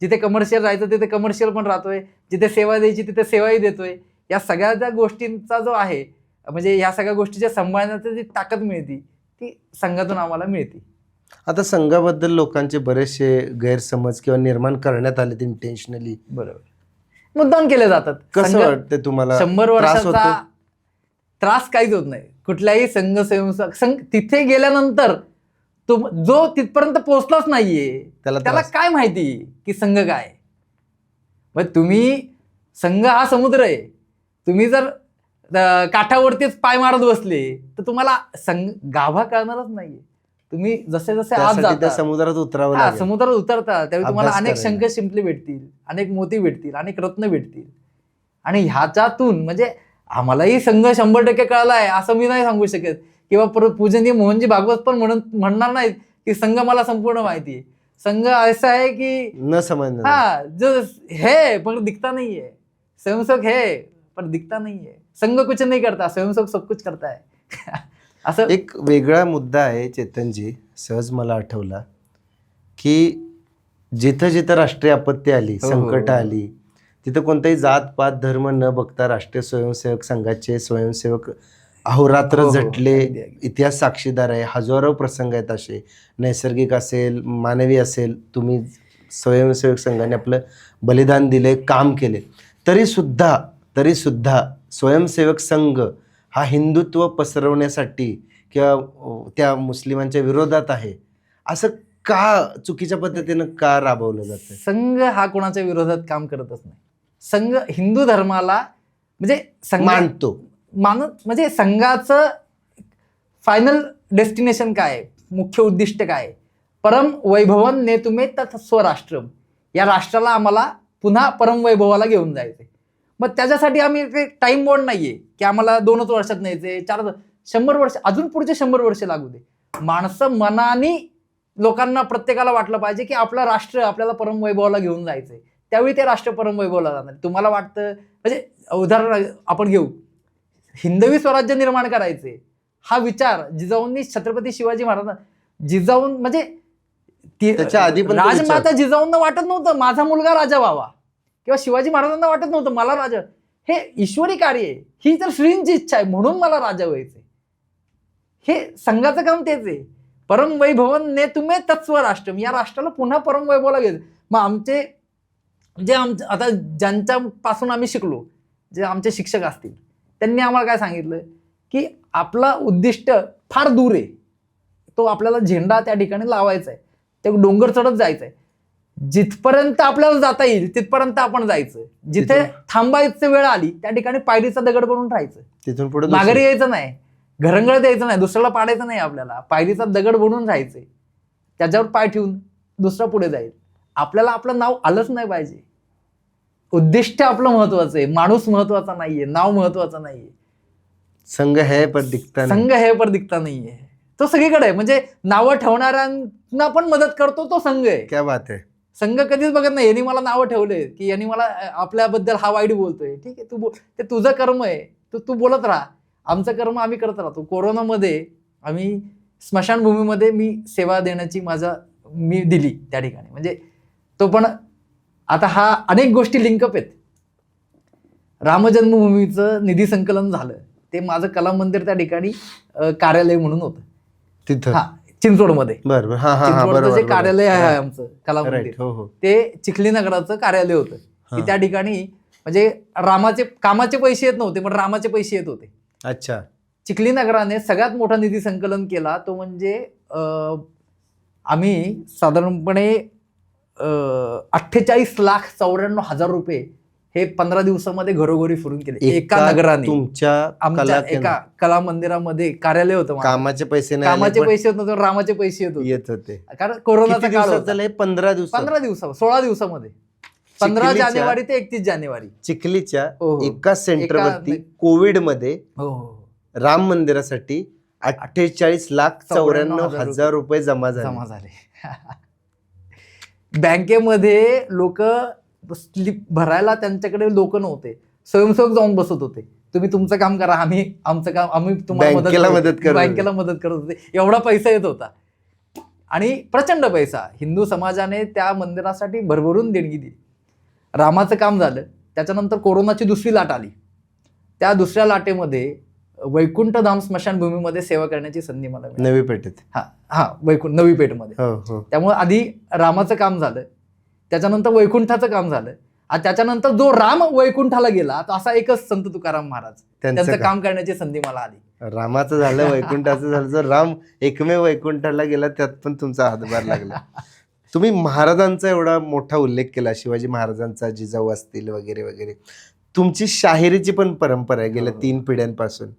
जिथे कमर्शियल राहायचं तिथे कमर्शियल पण राहतोय, जिथे सेवा द्यायची तिथे सेवाही देतोय. या सगळ्या ज्या गोष्टींचा जो आहे, म्हणजे या सगळ्या गोष्टीच्या सांभाळण्याची जी ताकद मिळते ती संघातून आम्हाला मिळते. आता संघाबद्दल लोकांचे बरेचसे गैरसमज किंवा निर्माण करण्यात आले इंटेन्शनली. बरोबर, मुद्दाम केले जातात. कसं वाटतं तुम्हाला? 100 वर्षाचा त्रास काहीच होत नाही. कुठल्याही संघ स्वयंसेवक तिथे गेल्यानंतर जो तिथपर्यंत पोहोचलाच नाहीये त्याला काय माहिती की संघ काय. मग तुम्ही, संघ हा समुद्र आहे, तुम्ही जर काठावरतीच पाय मारत बसले तर तुम्हाला गाभा कळणारच नाहीये. तुम्ही जसे जसे आज जाता समुद्रात उतरावं, समुद्रात उतरता त्यावेळी तुम्हाला अनेक शंख शिंपले भेटतील, अनेक मोती भेटतील, अनेक रत्न भेटतील. आणि ह्याच्यातून म्हणजे आम्हालाही संघ 100% कळला आहे असं मी नाही सांगू शकत, किंवा पूजनीय मोहनजी भागवत पण म्हणणार नाहीत की संघ मला संपूर्ण माहिती आहे. संघ ऐसा है की न समजणं, हा जो है पण दिखता नहीं है, स्वयंसेवक है पण दिखता नहीं है, संघ कुछ नहीं करता, स्वयंसेवक सब कुछ करता है. असं एक वेगळा मुद्दा आहे चेतनजी, सहज मला आठवला की जिथं जिथं राष्ट्रीय आपत्ती आली, संकट आली, तिथं कोणताही जात पात धर्म न बघता राष्ट्रीय स्वयंसेवक संघाचे स्वयंसेवक अहोरात्र झटले. इतिहास साक्षीदार आहे. हजारो प्रसंग आहेत असे, नैसर्गिक असेल, मानवी असेल. तुम्ही स्वयंसेवक संघाने आपलं बलिदान दिले, काम केले. तरी सुद्धा स्वयंसेवक संघ हा हिंदुत्व पसरवण्यासाठी किंवा त्या मुस्लिमांच्या विरोधात आहे असं का, चुकीच्या पद्धतीनं का राबवलं जातं? संघ हा कोणाच्या विरोधात काम करतच नाही. संघ हिंदू धर्माला म्हणजे मानतो, म्हणजे संघाचं फायनल डेस्टिनेशन काय आहे, मुख्य उद्दिष्ट काय आहे? परम वैभवन नेतुमे तत् स्वराष्ट्रम, या राष्ट्राला आम्हाला पुन्हा परम वैभवाला घेऊन जायचंय. मग त्याच्यासाठी आम्ही टाइम बॉन्ड नाहीये की आम्हाला 2च वर्षात न्यायचे, 100 वर्ष, अजून पुढचे 100 वर्ष लागू दे. माणसं मनाने लोकांना प्रत्येकाला वाटलं पाहिजे की आपलं राष्ट्र आपल्याला परम वैभवाला घेऊन जायचंय, त्यावेळी ते राष्ट्र परम वैभवाला जाणार. तुम्हाला वाटतं, म्हणजे उदाहरण आपण घेऊ, हिंदवी स्वराज्य निर्माण करायचे हा विचार जिजाऊंनी छत्रपती शिवाजी महाराजांना, जिजाऊन म्हणजे त्याच्या आधी पण राजमाता जिजाऊंना वाटत नव्हतं माझा मुलगा राजा व्हावा, किंवा शिवाजी महाराजांना वाटत नव्हतं मला राजा, हे ईश्वरी कार्य आहे, ही तर श्रींची इच्छा आहे म्हणून मला राजा व्हायचंय. हे संघाचं काम तेच आहे. परम वैभवन ने तुम्ही तत्स्व राष्ट्रम, या राष्ट्राला पुन्हा परम वैभवाला घ्यायचं. मग आमचे आता ज्यांच्यापासून आम्ही शिकलो, जे आमचे शिक्षक असतील, त्यांनी आम्हाला काय सांगितलं की आपला उद्दिष्ट फार दूर आहे, तो आपल्याला झेंडा त्या ठिकाणी लावायचा आहे, ते डोंगर चढत जायचं आहे, जिथपर्यंत आपल्याला जाता येईल तिथपर्यंत आपण जायचं, जिथे थांबायचं वेळ आली त्या ठिकाणी पायरीचा दगड बनवून राहायचं, तिथून पुढे माघारी यायचं नाही, घरंगळत यायचं नाही, दुसऱ्याला पाडायचं नाही, आपल्याला पायरीचा दगड बनवून राहायचंय, त्याच्यावर पाय ठेवून दुसरा पुढे जाईल. आपल्याला आपलं नाव आलंच नाही पाहिजे. उद्दिष्ट आपलं महत्वाचं आहे, माणूस महत्वाचा नाहीये, नाव महत्वाचं नाहीये. संघ है पर दिखता नाही, संघ है पर दिखता नाहीये, तो सगळीकडे आहे. म्हणजे नावं ठेवणाऱ्यांना पण मदत करतो तो संघ आहे. क्या बात आहे. संघ कधीच बघत नाही यांनी मला नावं ठेवले की यांनी मला आपल्याबद्दल हा वाईट बोलतोय, ठीक आहे, ते तुझं कर्म आहे, तू बोलत राहा, आमचं कर्म आम्ही करत राहतो. कोरोनामध्ये आम्ही स्मशानभूमीमध्ये मी सेवा देण्याची मी दिली त्या ठिकाणी. म्हणजे तो पण आता हा अनेक गोष्टी लिंकअप आहेत. रामजन्मभूमीचं निधी संकलन झालं, ते माझं कला मंदिर त्या ठिकाणी कार्यालय म्हणून होतं तिथं, हा चिंचवडमध्ये. बरोबर, चिंचवडचं जे कार्यालय आहे आमचं कला मंदिर, हो, ते चिखली नगराचं कार्यालय होतं. की त्या ठिकाणी म्हणजे रामाचे कामाचे पैसे येत नव्हते पण रामाचे पैसे येत होते. अच्छा. चिखली नगराने सगळ्यात मोठा निधी संकलन केला तो म्हणजे आम्ही साधारणपणे 48,94,000 रुपये हे 15 दिवसामध्ये घरोघरी फिरून केले एका नगराने. तुमच्या एका कला मंदिरामध्ये कार्यालय होतं. कामाचे पैसे नाही, कामाचे पैसे येत नव्हते, रामाचे पैसे येत होते. कारण कोरोनाचा काळ होता. 15 दिवसात 16 दिवसामध्ये 15 जानेवारी ते 31 जानेवारी चिखलीच्या एका सेंटरवरती कोविड मध्ये राम मंदिरासाठी 48,94,000 रुपये जमा झाले. बँकेमध्ये लोक स्लिप भरायला त्यांच्याकडे लोक नव्हते, स्वयंसेवक जाऊन बसत होते. तुम्ही तुमचं काम करा, आम्ही आमचं काम, आम्ही तुम्हाला बँकेला मदत करू. बँकेला मदत करत होते. एवढा पैसा येत होता आणि प्रचंड पैसा. हिंदू समाजाने त्या मंदिरासाठी भरभरून देणगी दिली. रामाचं काम झालं. त्याच्यानंतर कोरोनाची दुसरी लाट आली. त्या दुसऱ्या लाटेमध्ये वैकुंठधाम स्मशानभूमीमध्ये सेवा करण्याची संधी मला मिळाली. नवी पेठेत. नवी पेठमध्ये. हो. त्यामुळे आधी रामाचं काम झालं, त्याच्यानंतर वैकुंठाचं काम झालं, आणि त्याच्यानंतर जो राम वैकुंठाला गेला तो असा एकच संत तुकाराम महाराज, त्यांचं काम करण्याची संधी मला आली. रामाचं झालं, वैकुंठाचं झालं. जर राम एकमेव वैकुंठाला गेला त्यात पण तुमचा हातभार लागला. तुम्ही महाराजांचा एवढा मोठा उल्लेख केला, शिवाजी महाराजांचा, जिजाऊ असतील वगैरे वगैरे. तुमची शाहिरीची पण परंपरा आहे गेल्या 3 पिढ्यांपासून.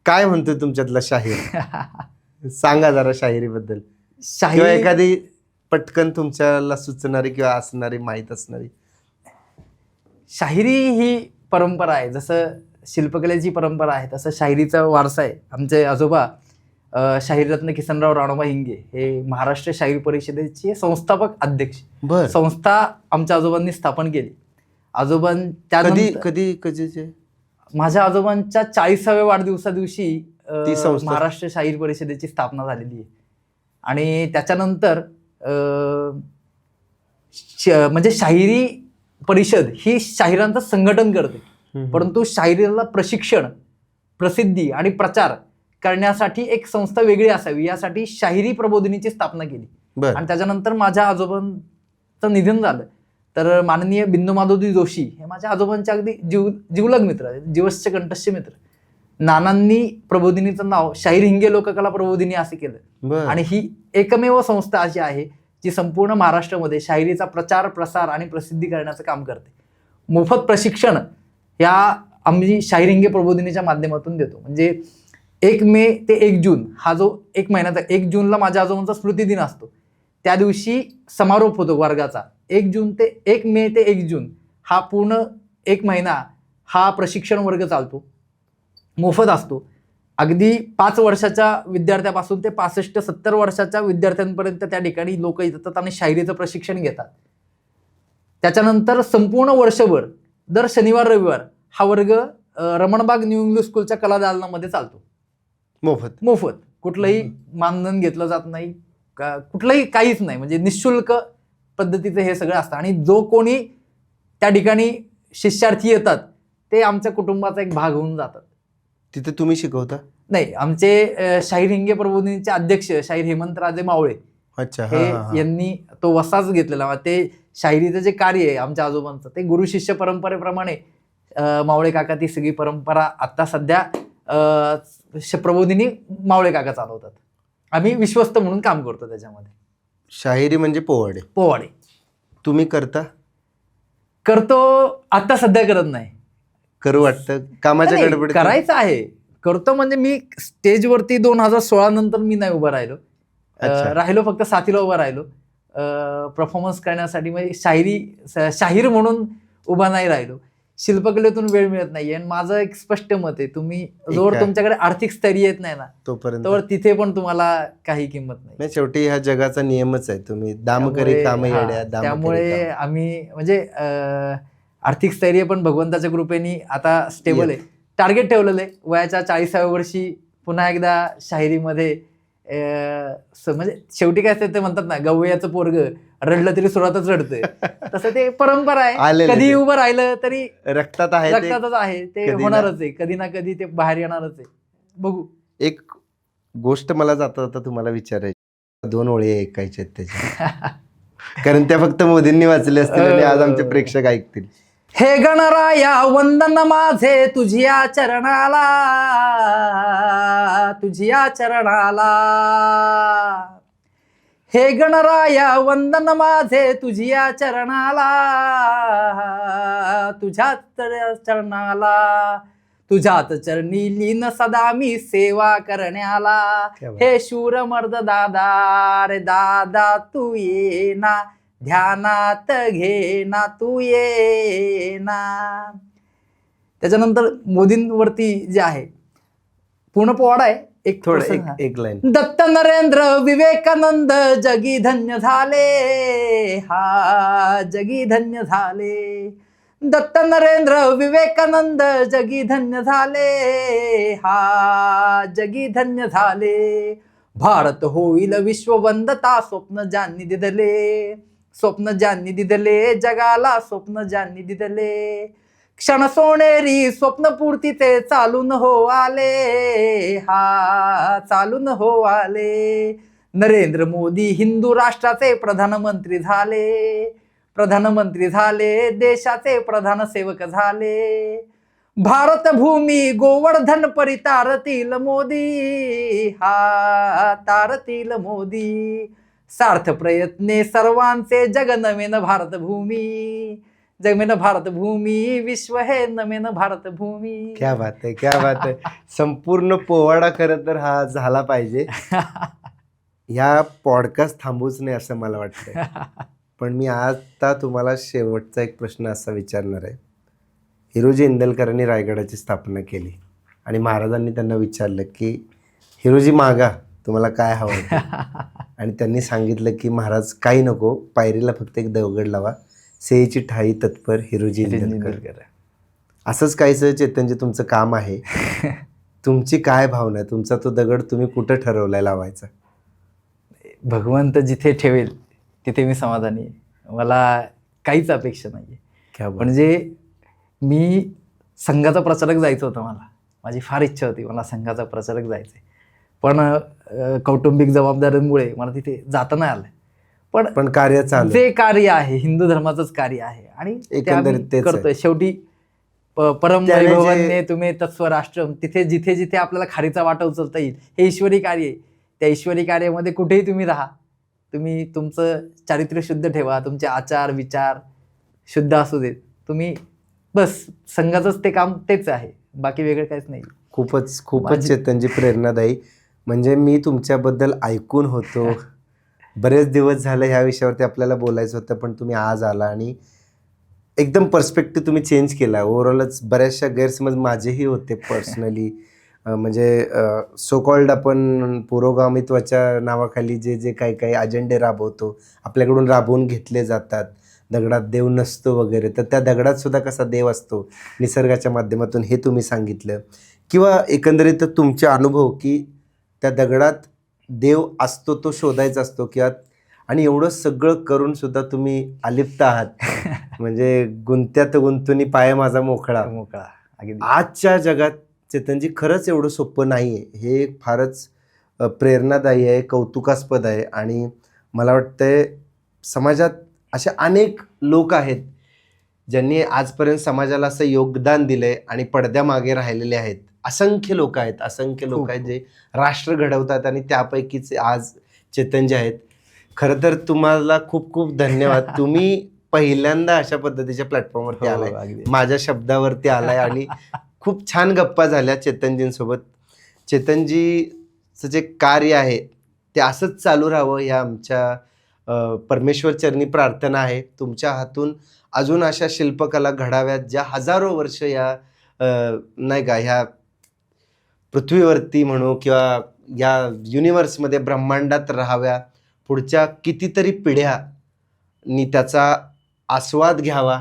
काय म्हणतोय तुमच्यातला शाहीर? सांगा जरा शाहिरीबद्दल. किंवा एखादी पटकन तुमच्याला सुचणारी किंवा असणारी, माहीत असणारी. शाहिरी ही परंपरा आहे, जसं शिल्पकलेची परंपरा आहे तसं शाहिरीचा वारसा आहे. आमचे आजोबा शाहीररत्न किसनराव राणोबा हिंगे हे महाराष्ट्र शाहीर परिषदेचे संस्थापक अध्यक्ष. संस्था आमच्या आजोबांनी स्थापन केली. कधी माझ्या आजोबांच्या 40व्या वाढदिवसा दिवशी महाराष्ट्र शाहीर परिषदेची स्थापना झालेली आहे. आणि त्याच्यानंतर म्हणजे शाहिरी परिषद ही शाहिरांचं संघटन करते, परंतु शाहिरीला प्रशिक्षण, प्रसिद्धी आणि प्रचार करण्यासाठी एक संस्था वेगळी असावी यासाठी शाहिरी प्रबोधिनीची स्थापना केली. आणि त्याच्यानंतर माझ्या आजोबांचं निधन झालं तर माननीय बिंदू माधवजी जोशी हे माझ्या आजोबांचे अगदी जिवलग मित्र, जीवस्य कंठस्य मित्र, नानांनी प्रबोधिनीचं नाव शाहीर हिंगे लोककला प्रबोधिनी असं केलं. आणि ही एकमेव संस्था अशी आहे जी संपूर्ण महाराष्ट्रामध्ये शाहिरीचा प्रचार, प्रसार आणि प्रसिद्धी करण्याचं काम करते. मोफत प्रशिक्षण या आम्ही शाहीर हिंगे प्रबोधिनीच्या माध्यमातून देतो. म्हणजे 1 मे ते 1 जून हा जो 1 महिन्याचा, 1 जूनला माझ्या आजोबांचा स्मृतिदिन असतो, त्या दिवशी समारोप होतो वर्गाचा. 1 मे ते 1 जून हा पूर्ण 1 महिना हा प्रशिक्षण वर्ग चालतो, मोफत असतो. अगदी 5 वर्षाच्या विद्यार्थ्यापासून ते 65-70 वर्षाच्या विद्यार्थ्यांपर्यंत त्या ठिकाणी लोक येतात आणि शाहिरीचं प्रशिक्षण घेतात. त्याच्यानंतर संपूर्ण वर्षभर दर शनिवार रविवार हा वर्ग रमणबाग न्यू इंग्लिश स्कूलच्या कला दालनामध्ये चालतो. मोफत. कुठलंही मानधन घेतलं जात नाही, कुठलंही काहीच नाही. म्हणजे निःशुल्क पद्धतीचं हे सगळं असतं. आणि जो कोणी त्या ठिकाणी शिष्यार्थी येतात ते आमच्या कुटुंबाचा एक भाग होऊन जातात. तिथे तुम्ही शिकवता? नाही, आमचे शाहीर हिंगे प्रबोधिनीचे अध्यक्ष शाहीर हेमंतराजे मावळे यांनी तो वसाच घेतलेला. ते शाहिरीचं जे कार्य आहे आमच्या आजोबांचं ते गुरु शिष्य परंपरेप्रमाणे मावळे काका ती सगळी परंपरा आता सध्या प्रबोधिनी मावळे काका चालवतात. आम्ही विश्वस्त म्हणून काम करतो त्याच्यामध्ये. शाहिरी म्हणजे पोवाडे. तुम्ही करतो? आता सध्या करत नाही. करू वाटतं? कामाच्या गडबडीत करायचं आहे. करतो म्हणजे मी स्टेजवरती 2016 नंतर मी नाही उभं राहिलो, फक्त साथीला उभं राहिलो परफॉर्मन्स करण्यासाठी. म्हणजे शाहीर म्हणून उभा नाही राहिलो. शिल्पकलेतून वेळ मिळत नाहीये. आणि माझं एक स्पष्ट मत आहे, तुम्ही जोवर तुमच्याकडे आर्थिक स्थैर्य येत नाही ना तोपर्यंत तिथे पण तुम्हाला काही किंमत नाही. शेवटी ह्या जगाचा नियमच आहे, तुम्ही दाम करे काम येड्या. त्यामुळे आम्ही म्हणजे आर्थिक स्थैर्य पण भगवंताच्या कृपेने आता स्टेबल आहे. टार्गेट ठेवलेलं आहे वयाच्या 40व्या वर्षी पुन्हा एकदा शाहिरीमध्ये. म्हणजे शेवटी काय असतं ते म्हणतात ना, गवयाचं पोरग रडलं तरी सुरातच रडतंय, तसं ते परंपरा आहे. कधी उभं राहिलं तरी रक्तातच आहे, ते होणारच आहे. कधी ना कधी ते बाहेर येणारच आहे. बघू. एक गोष्ट मला जाता जाता तुम्हाला विचारायची, 2 ओळी ऐकायच्या आहेत त्याच्या, कारण त्या फक्त मोदींनी वाचल्या असतील आणि आज आमचे प्रेक्षक ऐकतील. हे गणराया वंदन माझे तुझिया चरणाला, तुझिया चरणाला. हे गणराया वंदन माझे तुझिया चरणाला, तुझ्याच चरणाला. तुझ्यात चरणी लीन सदा मी सेवा करण्याला. हे शूर मर्द दादा रे दादा तू ये ना, ध्यानात घे ना तू ये ना. त्याच्यानंतर मोदींवरती जे आहे पूर्ण पोवाडा आहे, एक थोडं प्रसंग, एक लाईन. दत्त नरेंद्र विवेकानंद जगी धन्य झाले, हा जगी धन्य झाले. दत्त नरेंद्र विवेकानंद जगी धन्य झाले, हा जगी धन्य झाले. भारत होईल विश्ववंदता स्वप्न ज्यांनी दिदले, स्वप्न ज्यांनी दिदले, जगाला स्वप्न ज्यांनी दिदले. क्षण सोनेरी स्वप्नपूर्तीचे चालून हो आले, हा चालून हो आले. नरेंद्र मोदी हिंदू राष्ट्राचे प्रधानमंत्री झाले, प्रधानमंत्री झाले, देशाचे प्रधान सेवक झाले. भारत भूमी गोवर्धन परी तारतील मोदी, हा तारतील मोदी. सार्थ प्रयत्ने सर्वांचे जग नवीन भारतभूमी, जगमेन भारतभूमी, विश्व हे नमेन भारतभूमी. क्या बात आहे, क्या बात आहे. संपूर्ण पोवाडा खरं तर हा झाला पाहिजे. ह्या पॉडकास्ट थांबूच नाही असं मला वाटतंय. पण मी आता तुम्हाला शेवटचा एक प्रश्न असा विचारणार आहे. हिरोजी इंदलकरांनी रायगडाची स्थापना केली आणि महाराजांनी त्यांना विचारलं की हिरोजी मागा, तुम्हाला काय हवं होतं? आणि त्यांनी सांगितलं की महाराज काही नको, पायरीला फक्त एक दगड लावा, सेईची ठाई तत्पर हिरोजी इंदलकर. असंच काहीसं चेतनजी तुमचं काम आहे. तुमची काय भावना आहे? तुमचा तो दगड तुम्ही कुठं ठरवलाय लावायचा? भगवंत जिथे ठेवेल तिथे मी समाधानी आहे. मला काहीच अपेक्षा नाहीये. क्या बात. म्हणजे मी संघाचा प्रचारक जायचं होतं, माझी फार इच्छा होती, मला संघाचा प्रचारक जायचंय. पण कौटुंबिक जबाबदाऱ्यांमुळे मला तिथे जाता नाही आलं. पण कार्य चालू, जे कार्य आहे हिंदू धर्माचंच कार्य आहे आणि ते आम्ही एकंदरीत तेच करतोय. शेवटी परम त्याने वैभवान्य तुम्ही तत्स्वराष्ट्रम, तिथे जिथे जिथे आपल्याला खारीचा वाटा उचलता येईल हे ईश्वरी कार्य आहे. त्या ईश्वरी कार्यामध्ये कुठेही तुम्ही राहा, तुम्ही तुमचं चारित्र्य शुद्ध ठेवा, तुमचे आचार विचार शुद्ध असू देत, तुम्ही बस संघाचंच ते काम तेच आहे, बाकी वेगळं काहीच नाही. खूपच चेतनजी प्रेरणादायी. म्हणजे मी तुमच्याबद्दल ऐकून होतो, बरेच दिवस झाले ह्या विषयावरती आपल्याला बोलायचं होतं, पण तुम्ही आज आला आणि एकदम पर्स्पेक्टिव्ह तुम्ही चेंज केला. ओव्हरऑलच बऱ्याचशा गैरसमज माझेही होते पर्सनली. म्हणजे सो कॉल्ड आपण पुरोगामित्वाच्या नावाखाली जे जे काही काही अजेंडे राबवतो, आपल्याकडून राबवून घेतले जातात, दगडात देव नसतो वगैरे, तर त्या दगडात सुद्धा कसा देव असतो निसर्गाच्या माध्यमातून हे तुम्ही सांगितलं. किंवा एकंदरीत तुमचे अनुभव की त्या दगडात देव असतो, तो शोधायचा असतो किंवा, आणि एवढं सगळं करून सुद्धा तुम्ही अलिप्त आहात. म्हणजे गुंत्यात गुंतुनी पाय माझा मोकळा. आजच्या जगात चेतनजी खरंच एवढं सोपं नाही आहे. हे फारच प्रेरणादायी आहे, कौतुकास्पद आहे. आणि मला वाटतंय समाजात असे अनेक लोक आहेत ज्यांनी आजपर्यंत समाजाला असं योगदान दिलंय आणि पडद्यामागे राहिलेले आहेत. असंख्य लोक आहेत, असंख्य लोक आहेत जे राष्ट्र घडवतात आणि त्यापैकीच आज चेतनजी आहेत. खरं तर तुम्हाला खूप खूप धन्यवाद. तुम्ही पहिल्यांदा अशा पद्धतीच्या प्लॅटफॉर्मवरती आलाय, माझ्या शब्दावरती आलाय आणि खूप छान गप्पा झाल्या चेतनजींसोबत. चेतनजीचं जे कार्य आहे ते असंच चालू राहावं, या आमच्या परमेश्वर चरणी प्रार्थना आहे. तुमच्या हातून अजून अशा शिल्पकला घडाव्यात ज्या हजारो वर्ष या नाही का ह्या पृथ्वीवरती म्हणू किंवा या युनिवर्समध्ये ब्रह्मांडात राहाव्या. पुढच्या कितीतरी पिढ्यांनी त्याचा आस्वाद घ्यावा,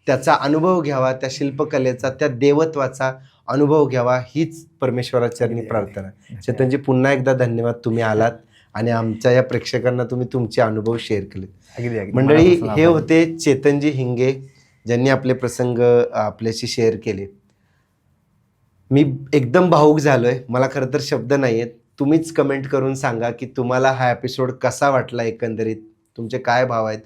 त्याचा अनुभव घ्यावा, त्या शिल्पकलेचा, त्या देवत्वाचा अनुभव घ्यावा, हीच परमेश्वराचरणी प्रार्थना. चेतनजी पुन्हा एकदा धन्यवाद, तुम्ही आलात आणि आमच्या या प्रेक्षकांना तुम्ही तुमचे अनुभव शेअर केले. मंडळी, हे होते चेतनजी हिंगे ज्यांनी आपले प्रसंग आपल्याशी शेअर केले. मी एकदम भावूक झालोय, मला खरं तर शब्द नाही आहेत. तुम्हीच कमेंट करून सांगा की तुम्हाला हा एपिसोड कसा वाटला, एकंदरीत तुमचे काय भाव आहेत.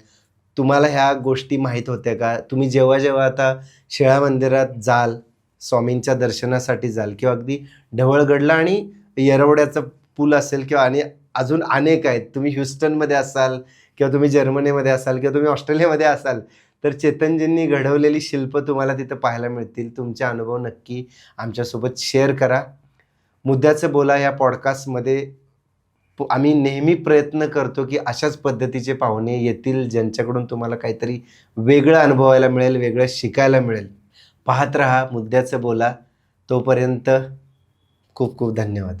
तुम्हाला ह्या गोष्टी माहीत होत्या का? तुम्ही जेव्हा जेव्हा आता शिळा मंदिरात जाल, स्वामींच्या दर्शनासाठी जाल किंवा अगदी ढवळगडला आणि येरवड्याचा पूल असेल किंवा आणि अजून अनेक आहेत, तुम्ही ह्युस्टनमध्ये असाल किंवा तुम्ही जर्मनीमध्ये असाल किंवा तुम्ही ऑस्ट्रेलियामध्ये असाल, तर चेतनजींनी घडवलेली शिल्प तुम्हाला तिथं पाहायला मिळतील. तुमचे अनुभव नक्की आमच्यासोबत शेअर करा. मुद्द्याचं बोला या पॉडकास्टमध्ये आम्ही नेहमी प्रयत्न करतो की अशाच पद्धतीचे पाहुणे येतील ज्यांच्याकडून तुम्हाला काहीतरी वेगळं अनुभवायला मिळेल, वेगळं शिकायला मिळेल. पाहत रहा मुद्द्याचं बोला. तोपर्यंत खूप खूप धन्यवाद.